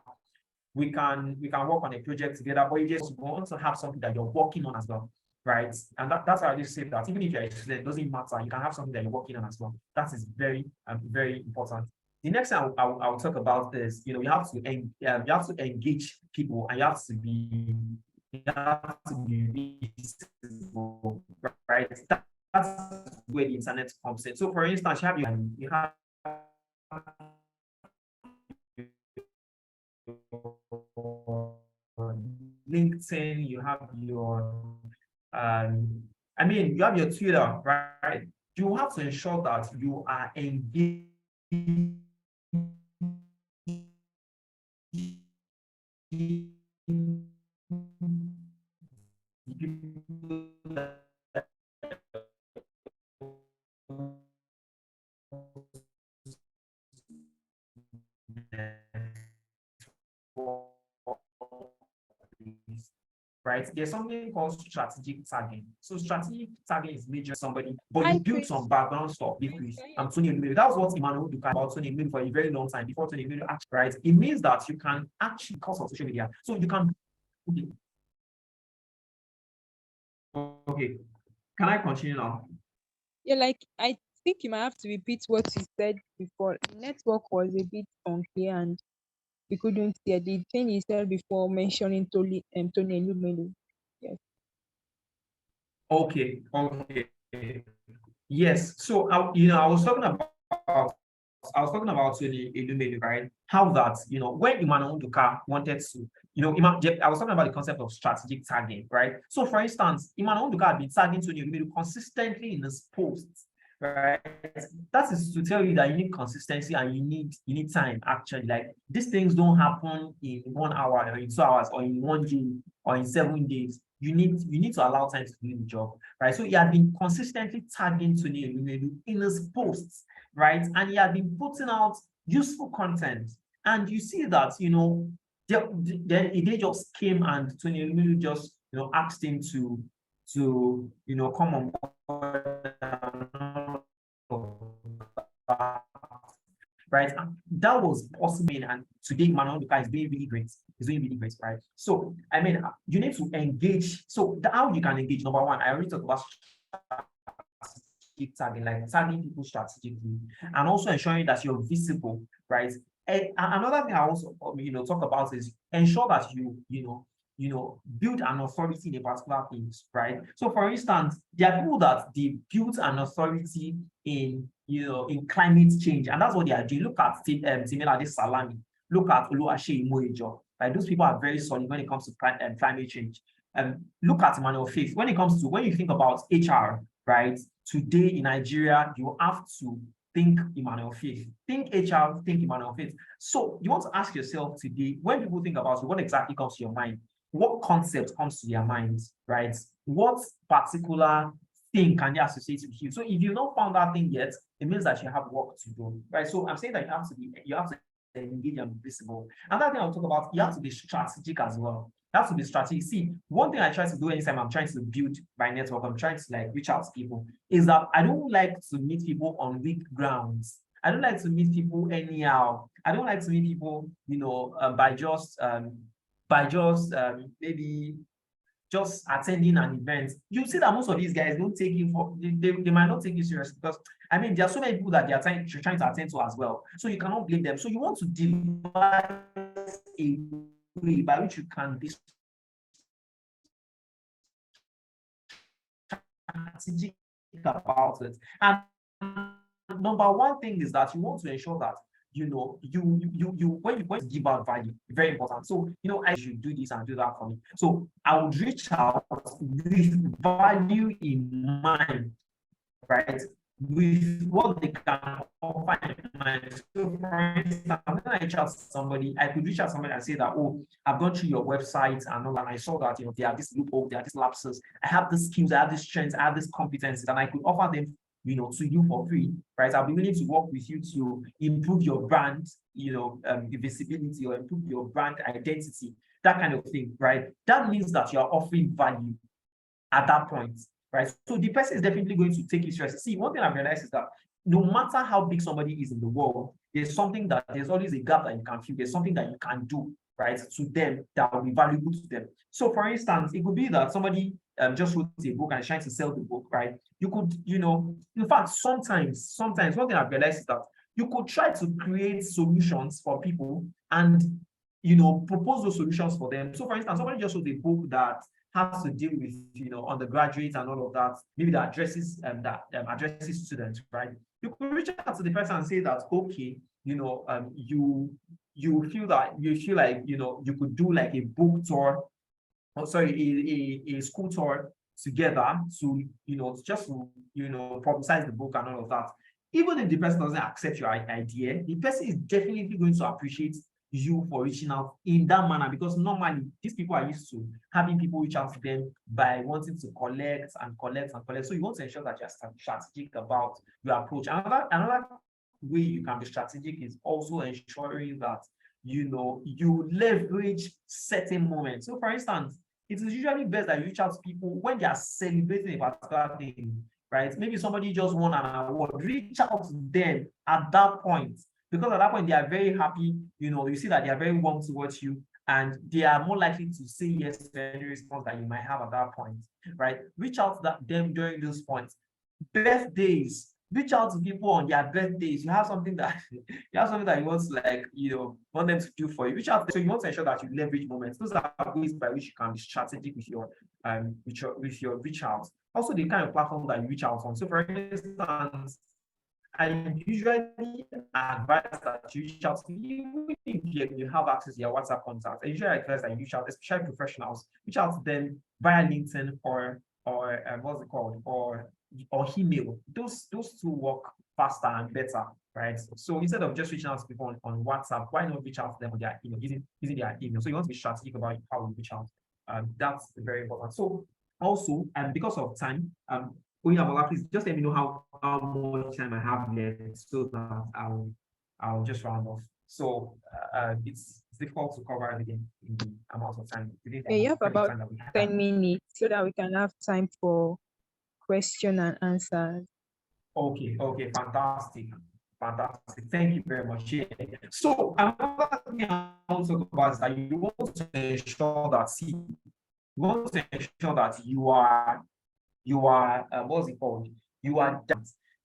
Speaker 7: we can work on a project together, but you just want to have something that you're working on as well, right? And that's why I just say that even if you're a student, it doesn't matter, you can have something that you're working on as well. That is very, very important. The next thing I'll talk about is, you have to engage people, and you have to be visible, right? That's where the internet comes in. So for instance, you have LinkedIn, you have your you have your Twitter, right? You have to ensure that you are engaged right? There's something called strategic tagging. So strategic tagging is major somebody, but you
Speaker 1: Hi,
Speaker 7: build
Speaker 1: Chris.
Speaker 7: some background stuff with
Speaker 1: Chris, can you
Speaker 7: Tony Emilio. That was what Emmanuel Duka about Tony Emilio for a very long time before Tony Emilio actually, right? It means that you can actually, because of social media, so you can. Okay, can I continue now?
Speaker 1: Yeah, like I think you might have to repeat what you said before. The network was a bit unclear and we couldn't hear the thing he said before mentioning Tony Elumelu. Yes.
Speaker 7: Okay, okay. Yes. So I was talking about Tony Elumelu, right? How that, when Emmanuel Duka wanted to, I was talking about the concept of strategic tagging, right? So for instance, Emmanuel Duka had been tagging Tony Elumelu consistently in his posts, right? That is to tell you that you need consistency and you need time, actually. Like, these things don't happen in 1 hour or in 2 hours or in 1 day or in 7 days. You need to allow time to do the job, right? So he had been consistently tagging Tony Elumelu in his posts, right? And he had been putting out useful content. And you see that, then they just came and Tony Elumelu just, asked him to come on board and all of right? And that was possible, and today Manuel Luka is doing really great. He's doing really great, right? So, I mean, you need to engage. So, how you can engage, number one, I already talked about strategic tagging, like tagging people strategically, and also ensuring that you're visible, right? And another thing I also, talk about is ensure that build an authority in a particular things, right? So, for instance, there are people that they build an authority in climate change, and that's what they are doing. Look at Timela Salami, look at Oluwaseyi Moyejo. Like, those people are very solid when it comes to climate change. Look at Emmanuel Faith. When you think about HR, right? Today in Nigeria, you have to think Emmanuel Faith. Think HR, think Emmanuel Faith. So you want to ask yourself today, when people think about you, what exactly comes to your mind? What concept comes to their minds, right? What particular thing can they associate with you? So if you've not found that thing yet, it means that you have work to do, right? So I'm saying that you have to engage and be visible. Another thing I'll talk about, you have to be strategic as well. You have to be strategic. See, one thing I try to do anytime I'm trying to build my network, I'm trying to like reach out to people, is that I don't like to meet people on weak grounds. I don't like to meet people anyhow. I don't like to meet people, by just maybe just attending an event. You see that most of these guys don't take you for they might not take you seriously, because I mean there are so many people that they are trying to attend to as well. So you cannot blame them. So you want to devise a way by which you can be strategic about it. And number one thing is that you want to ensure that when you give out value, very important. So I should do this and do that for me. So I would reach out with value in mind, right? With what they can offer in mind. So for instance, when I reach out to somebody, I could reach out to somebody and say that, oh, I've gone through your website and all, and I saw that there are this loophole, there are these lapses. I have the skills, I have these strengths, I have these competencies, and I could offer them to you for free, right? I'll be willing to work with you to improve your brand, visibility, or improve your brand identity, that kind of thing, right? That means that you are offering value at that point, right? So the person is definitely going to take it seriously. See, one thing I've realized is that no matter how big somebody is in the world, there's always a gap that you can fill. There's something that you can do, right, to them that will be valuable to them. So, for instance, it could be that somebody just wrote a book and is trying to sell the book, right? You could, in fact, sometimes one thing I've realized is that you could try to create solutions for people and, propose those solutions for them. So, for instance, somebody just wrote a book that has to deal with, undergraduates and all of that, maybe that addresses addresses students, right? You could reach out to the person and say that, okay, you feel like you could do like a book tour, or sorry, a school tour together to just to publicize the book and all of that. Even if the person doesn't accept your idea, the person is definitely going to appreciate you for reaching out in that manner, because normally these people are used to having people reach out to them by wanting to collect and collect and collect. So you want to ensure that you're strategic about your approach. Another way you can be strategic is also ensuring that you leverage certain moments. So for instance, it is usually best that you reach out to people when they are celebrating a particular thing, right? Maybe somebody just won an award. Reach out to them at that point, because at that point they are very happy. You see that they are very warm towards you, and they are more likely to say yes to any response that you might have at that point, right? Reach out to them during those points. Birthdays, Reach out to people on their birthdays. You have something that you want to, like, want them to do for you. Reach out. So you want to ensure that you leverage moments. Those are ways by which you can be strategic with your reach out. Also, the kind of platform that you reach out on. So for instance, I usually advise that you reach out to me, even if you have access to your WhatsApp contacts. I usually advise that you reach out, especially professionals, reach out to them via LinkedIn or what's it called, or email. Those two work faster and better, right? So instead of just reaching out to people on WhatsApp, why not reach out to them on their email, using their email? So you want to be strategic about how you reach out. That's very important. So also, because of time, Oyamola, please just let me know how much time I have left so that I'll just round off. So it's difficult to cover everything in the amount of time.
Speaker 1: Yeah, you have about 10 minutes so that we can have time for question and answers.
Speaker 7: Okay, fantastic. Thank you very much. Yeah. So another thing I want to talk about is that you want to ensure that you are what's it called? You are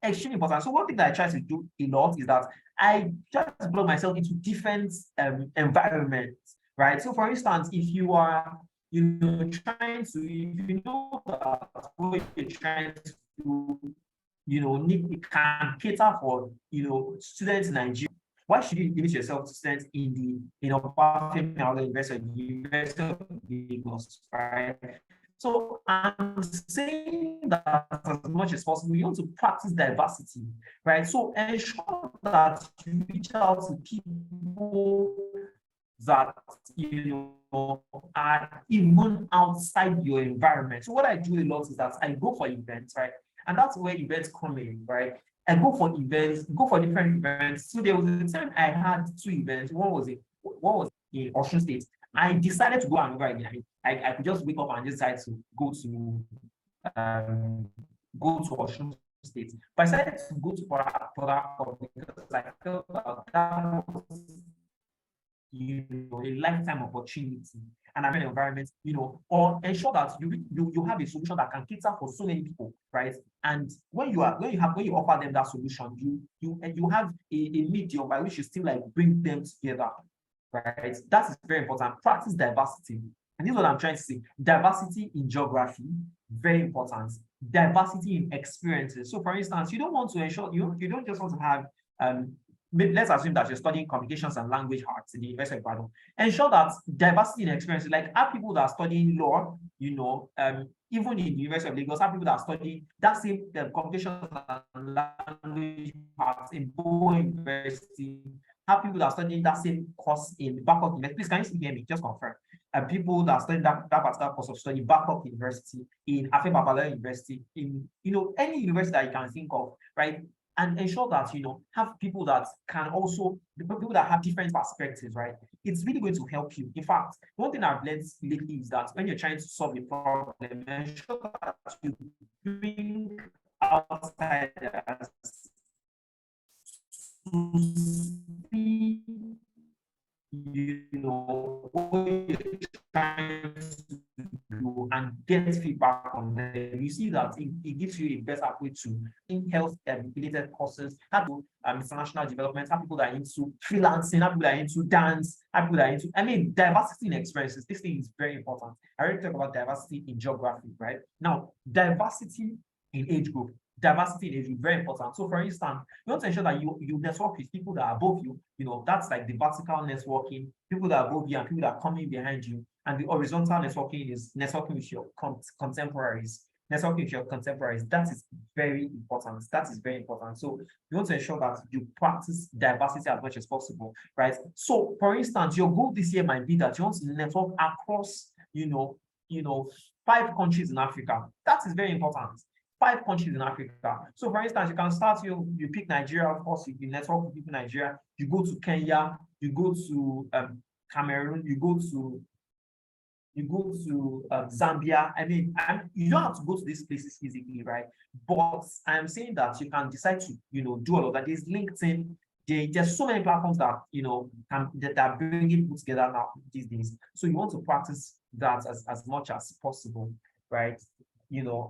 Speaker 7: extremely important. So one thing that I try to do a lot is that I just blow myself into different environments, right? So for instance, if you are, trying to, if you know that what you're trying to do, it can cater for, students in Nigeria. Why should you limit yourself to students in the, University of Lagos, right? So I'm saying that as much as possible, you want to practice diversity, right? So ensure that you reach out to people that are even outside your environment. So what I do a lot is that I go for events, right? And that's where events come in, right? I go for different events. So there was a time I had 2 events. One was in Osun State. I decided to go another again. I could just wake up and decide to go to Osun State. But I decided to go to Port Harcourt because I felt that was, a lifetime opportunity, and I'm in an environment, or ensure that you have a solution that can cater for so many people, right? And when you offer them that solution, you have a medium by which you still like bring them together, right? That is very important. Practice diversity. And this is what I'm trying to say. Diversity in geography, very important. Diversity in experiences. So for instance, you don't want to ensure, you don't just want to have, let's assume that you're studying communications and language arts in the University of Ibadan. Ensure that diversity in experiences, like have people that are studying law, even in the University of Lagos, have people that are studying that same communications and language arts in Bo University, have people that are studying that same course in Babcock University. Please, can you still hear me? Just confirm. People that are studying that particular course of study, Babcock University, in Afe Babalola University, in any university that you can think of, right? And ensure that have people that can also, people that have different perspectives, right? It's really going to help you. In fact, one thing I've learned lately is that when you're trying to solve a problem, ensure that you bring outsiders to see, what you're trying to do and get feedback on them. You see that it gives you a better way to in health related courses, have international development, have people that are into freelancing, have people that are into dance, have people that are into, diversity in experiences. This thing is very important. I already talked about diversity in geography, right? Now, diversity in age group. Diversity in age group, very important. So for instance, you want to ensure that you network with people that are above you, that's like the vertical networking, people that are above you and people that are coming behind you. And the horizontal networking is networking with your contemporaries. Networking with your contemporaries. That is very important. That is very important. So you want to ensure that you practice diversity as much as possible, right? So for instance, your goal this year might be that you want to network across, 5 countries in Africa. That is very important. 5 countries in Africa. So for instance, you can start, you pick Nigeria, of course, you network with people in Nigeria, you go to Kenya, you go to Cameroon, you go to Zambia. You don't have to go to these places physically, right? But I'm saying that you can decide to, do all of that. There's LinkedIn. There's so many platforms that, that are bringing people together now these days. So you want to practice that as much as possible, right?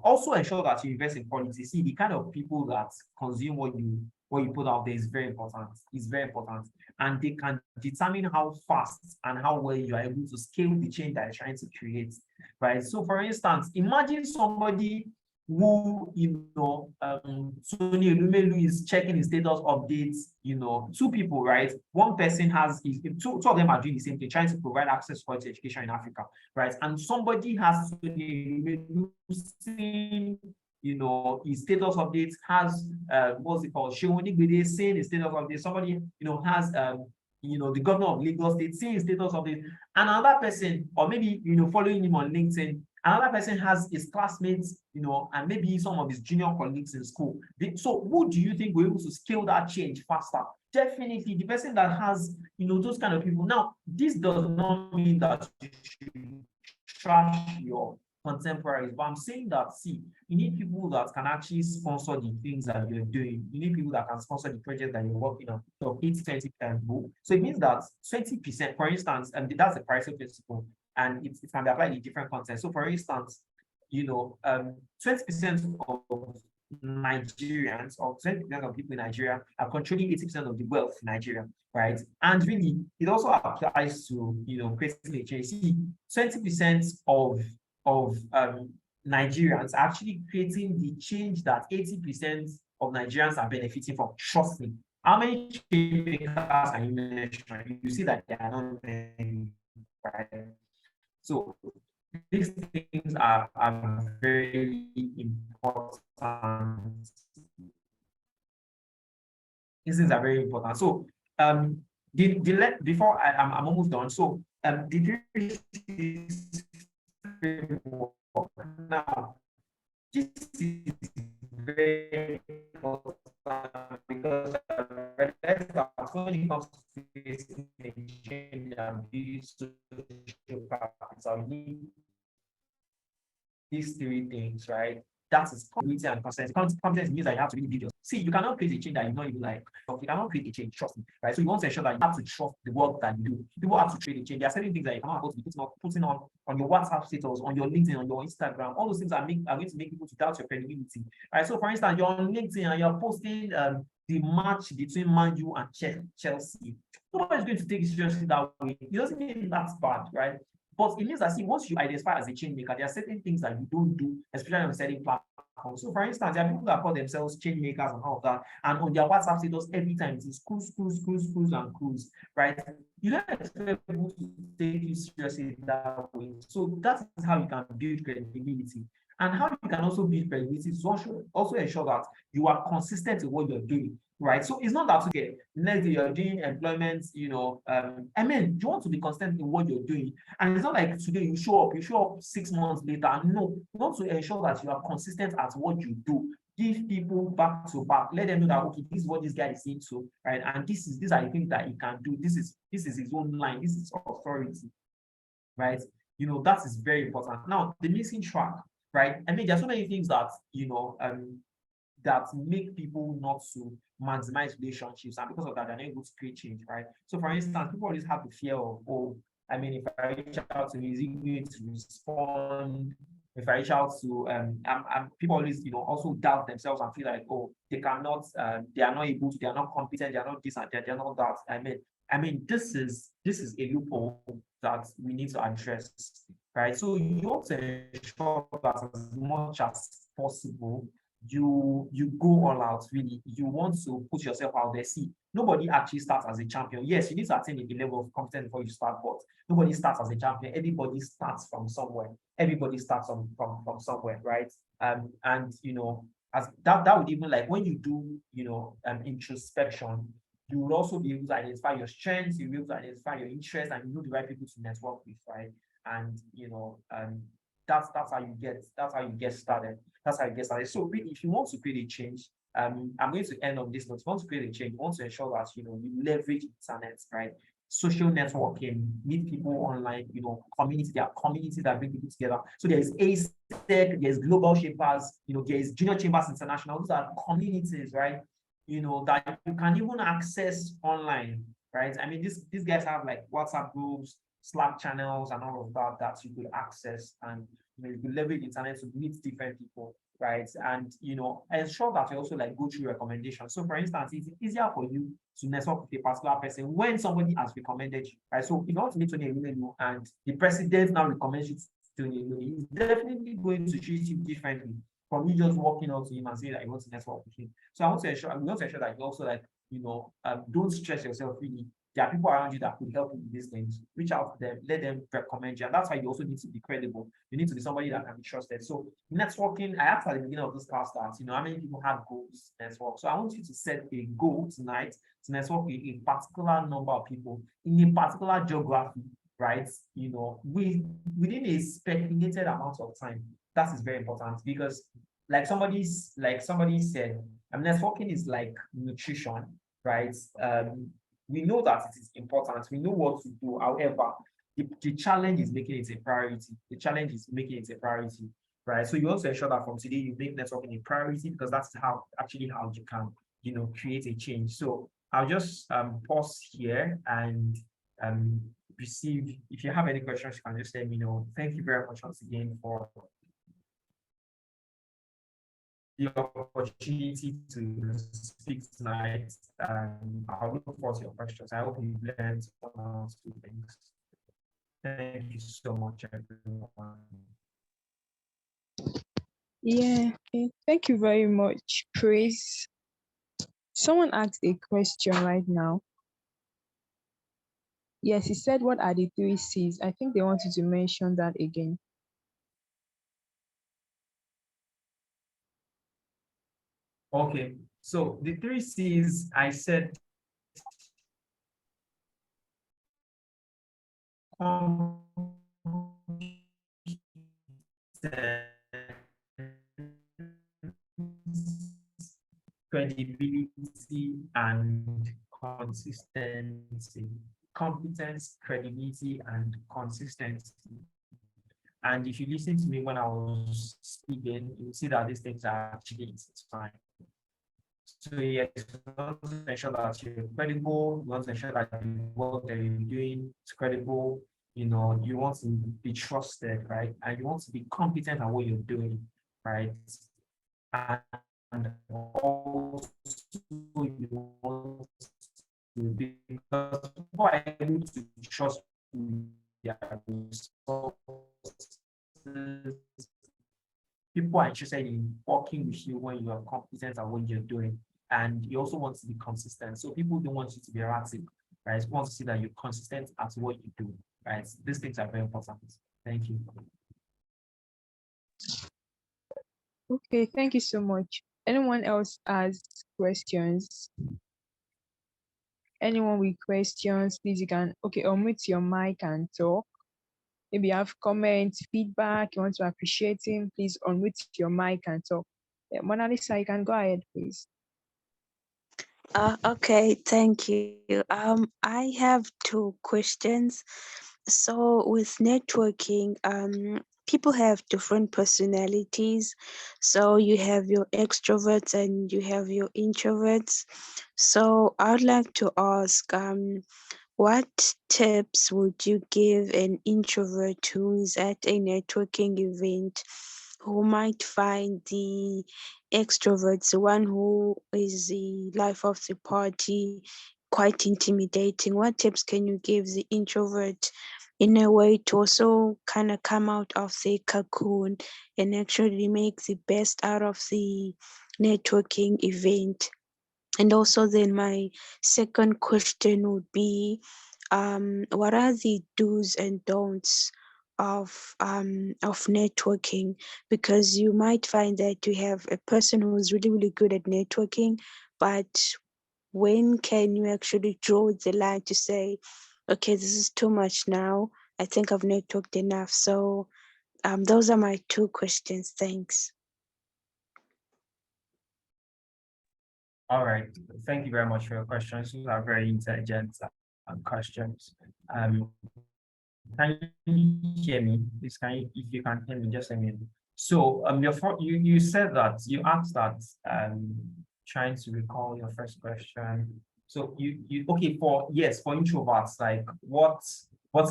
Speaker 7: also ensure that you invest in quality. See, the kind of people that consume what you put out there is very important. It's very important. And they can determine how fast and how well you are able to scale the change that you're trying to create, right? So for instance, imagine somebody who, Tony Elumelu is checking his status updates, two people, right? One person two of them are doing the same thing, trying to provide access to quality education in Africa, right? And somebody has Tony Elumelu seeing, his status updates, has what's it called? Shewoni Gbede saying his status updates. Somebody, has the governor of Lagos State seeing his status updates. And another person, or maybe following him on LinkedIn, another person has his classmates, and maybe some of his junior colleagues in school. So who do you think will be able to scale that change faster? Definitely the person that has, those kind of people. Now, this does not mean that you should trash your contemporaries, but I'm saying that, see, you need people that can actually sponsor the things that you're doing. You need people that can sponsor the project that you're working on. So 80-20 rule. So it means that 20%, for instance, and that's the Pareto principle, and it can be applied in different contexts. So for instance, 20% of Nigerians, or 20% of people in Nigeria are controlling 80% of the wealth in Nigeria, right? And really, it also applies to, creating a change. See, 20% of Nigerians are actually creating the change that 80% of Nigerians are benefiting from. Trust me. How many change makers are you mentioning? You see that they are not many, right? So these things are very important. These things are very important. So before I'm almost done. So the now, this is very important because when it comes to facing change and building social capital, you need these three things, right? That is community and consensus. Confidence means that you have to really build yourself. See, you cannot create a change that you not even like. You cannot create a change, trust me, right? So you want to ensure that you have to trust the work that you do. People have to create a change. There are certain things that you cannot afford to be putting on your WhatsApp status, on your LinkedIn, on your Instagram. All those things are going to make people to doubt your credibility, right? So for instance, you're on LinkedIn and you're posting the match between Man U and Chelsea. Nobody's going to take it seriously that way. It doesn't mean that's bad, right? But it means that, see, once you identify as a change maker, there are certain things that you don't do, especially on certain platforms. So, for instance, there are people that call themselves change makers and all of that, and on their WhatsApp status, every time it is cruise, right? You don't expect people to take you seriously that way. So that is how you can build credibility. And how you can also build credibility is also ensure that you are consistent in what you're doing. Right. So it's not that okay, next day you're doing employment, you want to be consistent in what you're doing. And it's not like today you show up 6 months later. No, you want to ensure that you are consistent at what you do. Give people back to back. Let them know that okay, this is what this guy is into, right? And these are the things that he can do. This is his own line, this is authority, right? That is very important. Now, the missing track, right? I mean, there's so many things that that make people not to maximize relationships, and because of that, they're not able to create change, right? So, for instance, people always have the fear of, if I reach out to him, is he going to respond? If I reach out to people always, also doubt themselves and feel like, they cannot, they are not able to, they are not competent, they are not this and they are not that. I mean, this is a loophole that we need to address, right? So you want to ensure that as much as possible, you go all out, really. You want to put yourself out there. See, nobody actually starts as a champion. Yes, you need to attain a level of competence before you start, but nobody starts as a champion. Everybody starts from somewhere. Everybody starts from somewhere, right? And as that would even, like, when you do introspection, you will also be able to identify your strengths, you'll be able to identify your interests, and you know the right people to network with, right? And that's how you get started. That's how you get started. So really, if you want to create a change, I'm going to end on this note. If you want to create a change, you want to ensure that you leverage internet, right? Social networking, meet people online, community. There are communities that bring people together. So there is ASEC, there's Global Shapers, there is Junior Chambers International. Those are communities, right? That you can even access online, right? I mean, these guys have like WhatsApp groups, Slack channels, and all of that you could access. And you could leverage the internet to meet different people, right? And ensure that you also like go through recommendations. So for instance, it's easier for you to network with a particular person when somebody has recommended you, right? So if you want to meet Tony Elumelu and the president now recommends you to Tony Elumelu, he's definitely going to treat you differently from you just walking out to him and saying that you want to network with him. So I want to ensure that you also like, don't stress yourself really. There are people around you that could help you with these things. Reach out to them, let them recommend you. And that's why you also need to be credible. You need to be somebody that can be trusted. So networking, I asked at the beginning of this class that, how many people have goals to network. So I want you to set a goal tonight to network with a particular number of people in a particular geography, right? Within a speculated amount of time. That is very important because like somebody said, networking is like nutrition, right? We know that it is important. We know what to do. However, the challenge is making it a priority. The challenge is making it a priority, right? So you also ensure that from today you make networking a priority because that's how you can, create a change. So I'll just pause here and receive. If you have any questions, you can just let me know. Thank you very much once again for the opportunity to speak tonight. I'll look forward to your questions. I hope you learned one or two things. Thank you so much, everyone.
Speaker 1: Yeah, okay. Thank you very much, Praise. Someone asked a question right now. Yes, he said, what are the 3 C's? I think they wanted to mention that again.
Speaker 7: Okay, so the 3 C's I said credibility and consistency. Competence, credibility, and consistency. And if you listen to me when I was speaking, you see that these things are actually intertwined. So yes, you want to ensure that you're credible, you want to ensure that the work that you're doing is credible, you want to be trusted, right? And you want to be competent at what you're doing, right? And also you want to be, because people are able to trust their resources. People are interested in working with you when you are competent at what you're doing. And you also want to be consistent. So people don't want you to be erratic, right? They want to see that you're consistent at what you do, right? These things are very important. Thank you.
Speaker 1: Okay, thank you so much. Anyone else has questions? Anyone with questions, please, you can, unmute your mic and talk. Maybe you have comments, feedback, you want to appreciate him, please unmute your mic and talk. Mona Lisa, you can go ahead, please.
Speaker 5: Okay, thank you. I have 2 questions. So with networking, people have different personalities. So you have your extroverts and you have your introverts. So I'd like to ask, what tips would you give an introvert who is at a networking event who might find the extroverts, the one who is the life of the party, quite intimidating? What tips can you give the introvert in a way to also kind of come out of the cocoon and actually make the best out of the networking event? And also then my second question would be, what are the do's and don'ts of networking? Because you might find that you have a person who's really, really good at networking, but when can you actually draw the line to say, okay, this is too much now. I think I've networked enough. So those are my 2 questions. Thanks.
Speaker 7: All right. Thank you very much for your questions. These are very intelligent questions. Can you hear me? Please, if you can hear me, just let me know. So you said that you asked that trying to recall your first question. So you okay for introverts, like what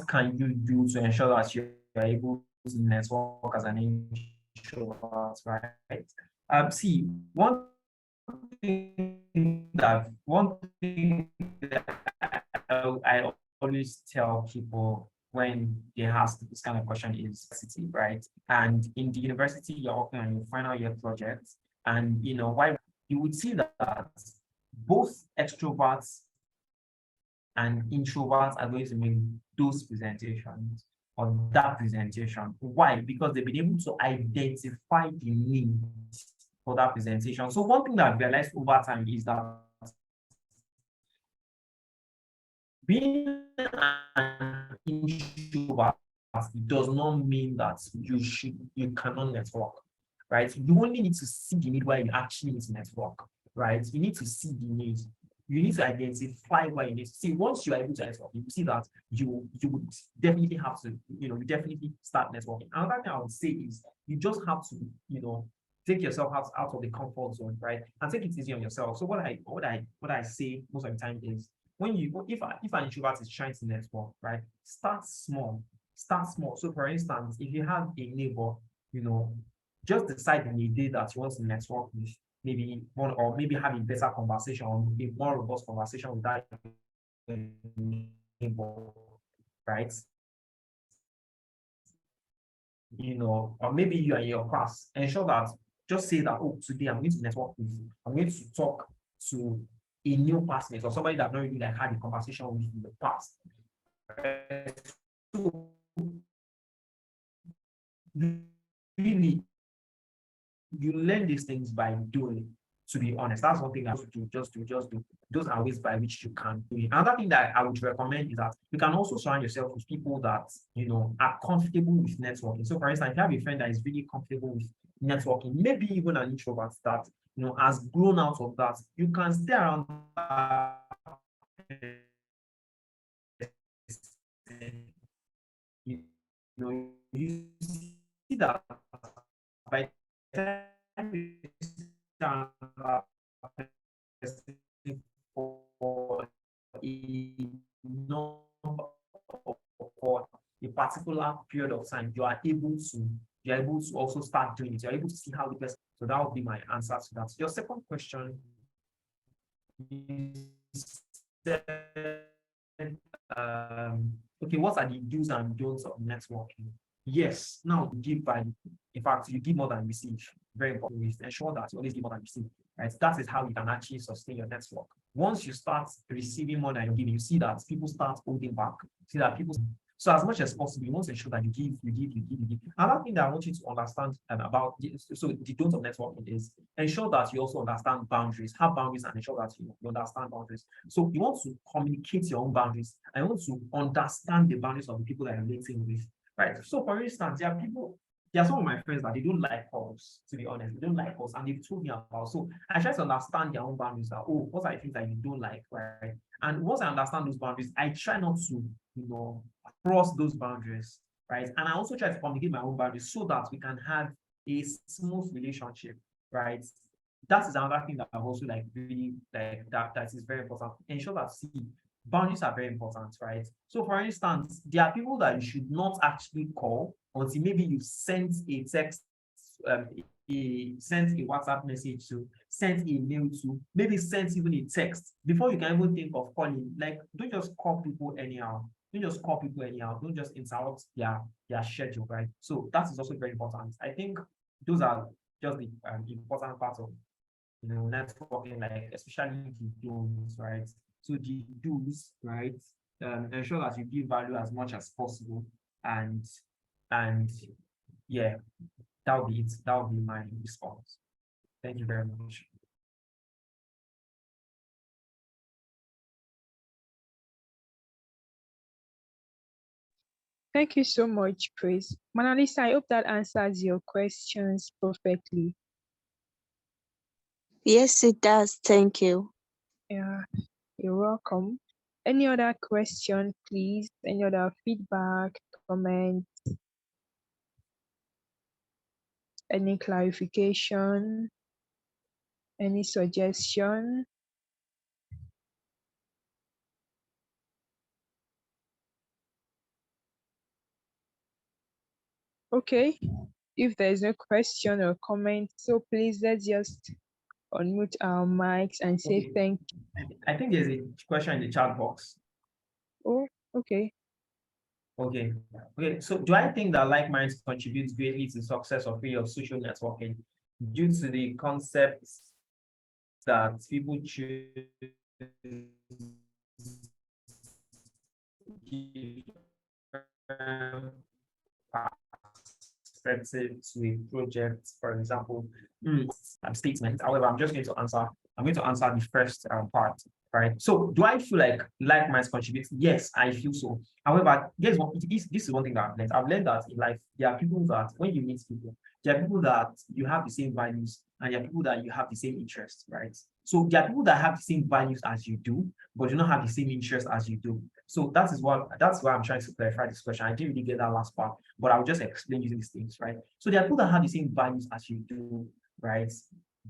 Speaker 7: can you do to ensure that you're able to network as an introvert, right? See, one thing that I always tell people when they ask this kind of question is university, right? And in the university, you're working on your final year project, and why you would see that both extroverts and introverts are going to make those presentations or that presentation. Why? Because they've been able to identify the need for that presentation. So one thing that I've realized over time is that being an introvert does not mean that you cannot network, right? You only need to see the need where you actually need to network, right? You need to see the need. You need to identify where you need to see. Once you are able to network, you see that you would definitely have to, you definitely start networking. Another thing I would say is you just have to, take yourself out of the comfort zone, right? And take it easy on yourself. So what I say most of the time is when if an introvert is trying to network, right, start small. Start small. So for instance, if you have a neighbor, just decide in a day that you want to network with maybe one, or maybe have a better conversation or a more robust conversation with that neighbor, right? Or maybe you are in your class, ensure that just say that, oh, today I'm going to network with you. I'm going to talk to a new classmate or somebody that I've not really had a conversation with in the past. So really, you learn these things by doing. To be honest, that's one thing I would do. Just do. Those are ways by which you can do it. Another thing that I would recommend is that you can also surround yourself with people that are comfortable with networking. So, for instance, if you have a friend that is really comfortable with networking, maybe even an introvert that has grown out of that, you can stay around that person. You see that by the time you stand up for a number for a particular period of time, you're able to also start doing it. You're able to see how the person. So that would be my answer to that. Your second question is okay, what are the do's and don'ts of networking? Yes, now give value. In fact, you give more than you receive. Very important is to ensure that you always give more than you receive. Right? That is how you can actually sustain your network. Once you start receiving more than you're giving, you see that people start holding back. See that people. So as much as possible, you want to ensure that you give. Another thing that I want you to understand about the don'ts of networking is ensure that you also understand boundaries. Have boundaries and ensure that you understand boundaries. So you want to communicate your own boundaries. And you want to understand the boundaries of the people that you're relating with. Right. So for instance, there are some of my friends that they don't like us, to be honest. They don't like us, and they've told me about. So I try to understand their own boundaries that, oh, what are the things that you don't like, right? And once I understand those boundaries, I try not to, cross those boundaries, right? And I also try to communicate my own boundaries so that we can have a smooth relationship, right? That is another thing that I've also really that is very important. Ensure that boundaries are very important, right? So for instance, there are people that you should not actually call until maybe you sent a text, sent a WhatsApp message to, sent a mail to, maybe sent even a text before you can even think of calling. Like, don't just call people anyhow. Don't just call people anyhow. Don't just interrupt their schedule, right? So that is also very important. I think those are just the important part of networking, like especially the do's, right? So the do's, right? Ensure that you give value as much as possible, and yeah, that'll be it. That'll be my response. Thank you very much.
Speaker 1: Thank you so much, Praise. Mona Lisa, I hope that answers your questions perfectly.
Speaker 5: Yes, it does. Thank you.
Speaker 1: Yeah, you're welcome. Any other question, please? Any other feedback, comment, any clarification, any suggestion? Okay. If there is no question or comment, so please let's just unmute our mics and say
Speaker 7: Okay.
Speaker 1: thank
Speaker 7: I think there's a question in the chat box.
Speaker 1: you. Oh, okay.
Speaker 7: Okay. Okay. So do I think that like minds contributes greatly to success or failure of social networking due to the concepts that people choose different perspective to a project, for example, statement. However, I'm going to answer the first part, right? So do I feel like minds contribute? Yes, I feel so. However, this is one thing that I've learned that in life, there are people that when you meet people, there are people that you have the same values and there are people that you have the same interests, right? So there are people that have the same values as you do, but do not have the same interests as you do. So that's why I'm trying to clarify this question. I didn't really get that last part, but I'll just explain using these things, right? So there are people that have the same values as you do, right?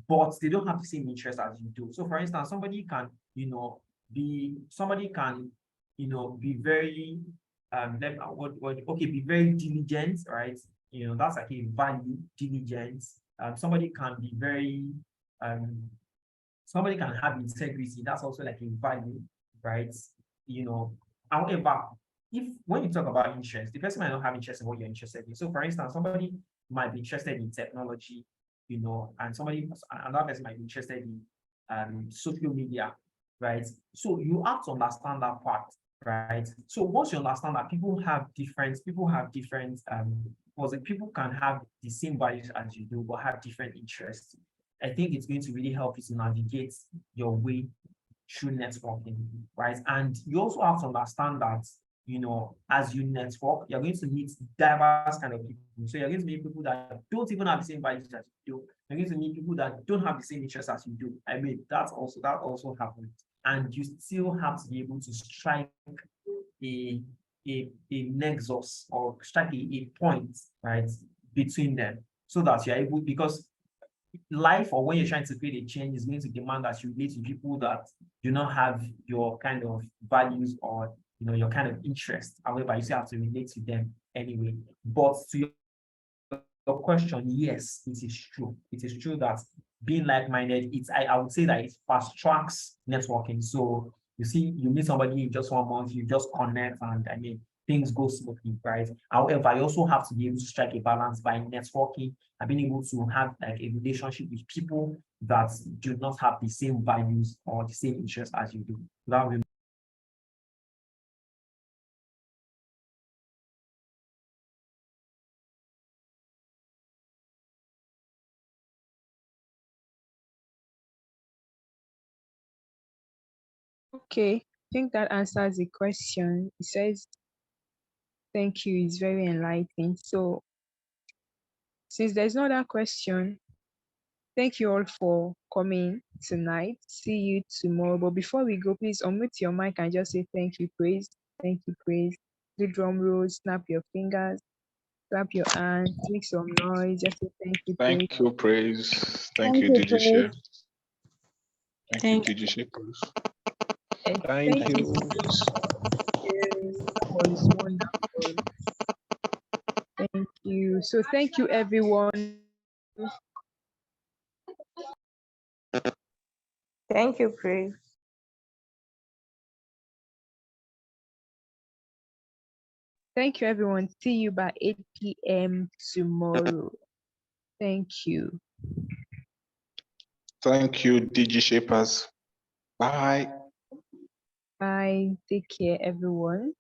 Speaker 7: But they don't have the same interests as you do. So for instance, somebody can, be very be very diligent, right? That's like a value, diligence. Somebody can be very um somebody can have integrity. That's also like a value, right? You know, however, if when you talk about interest, the person might not have interest in what you're interested in. So, for instance, somebody might be interested in technology, and another person might be interested in social media, right? So you have to understand that part, right? So once you understand that people can have the same values as you do, but have different interests. I think it's going to really help you to navigate your way through networking, right? And you also have to understand that, as you network, you're going to meet diverse kind of people. So you're going to meet people that don't even have the same values as you do. You're going to meet people that don't have the same interests as you do. I mean, that also happens. And you still have to be able to strike a a nexus or strike a point, right, between them so that you're able, because life or when you're trying to create a change is going to demand that you relate to people that do not have your kind of values or your kind of interest. However, you still have to relate to them anyway. But to your question, yes, it is true. It is true that being like-minded, I would say that it fast tracks networking. So you see, you meet somebody in just 1 month, you just connect, and I mean things go smoothly, right? However, you also have to be able to strike a balance by networking and being able to have like a relationship with people that do not have the same values or the same interests as you do. That will
Speaker 1: Okay. I think that answers the question. It says thank you is very enlightening. So since there's no other question, thank you all for coming tonight. See you tomorrow. But before we go, please unmute your mic and just say thank you, praise. Thank you, praise. Do drum rolls, snap your fingers, clap your hands, make some noise. Just say thank you, praise.
Speaker 2: Thank you, Praise. Thank
Speaker 5: Thank
Speaker 2: you,
Speaker 5: you,
Speaker 2: DJ
Speaker 5: Praise.
Speaker 2: Share. Thank you,
Speaker 5: Thank
Speaker 2: DJ Share. Praise.
Speaker 1: Thank
Speaker 2: Thank
Speaker 1: you.
Speaker 2: you.
Speaker 1: That was wonderful. Thank you. So thank you, everyone.
Speaker 8: Thank you, Praise.
Speaker 1: Thank you, everyone. See you by 8 p.m. tomorrow. Thank you.
Speaker 2: Thank you, DJ Shapers. Bye.
Speaker 1: Bye. Take care, everyone.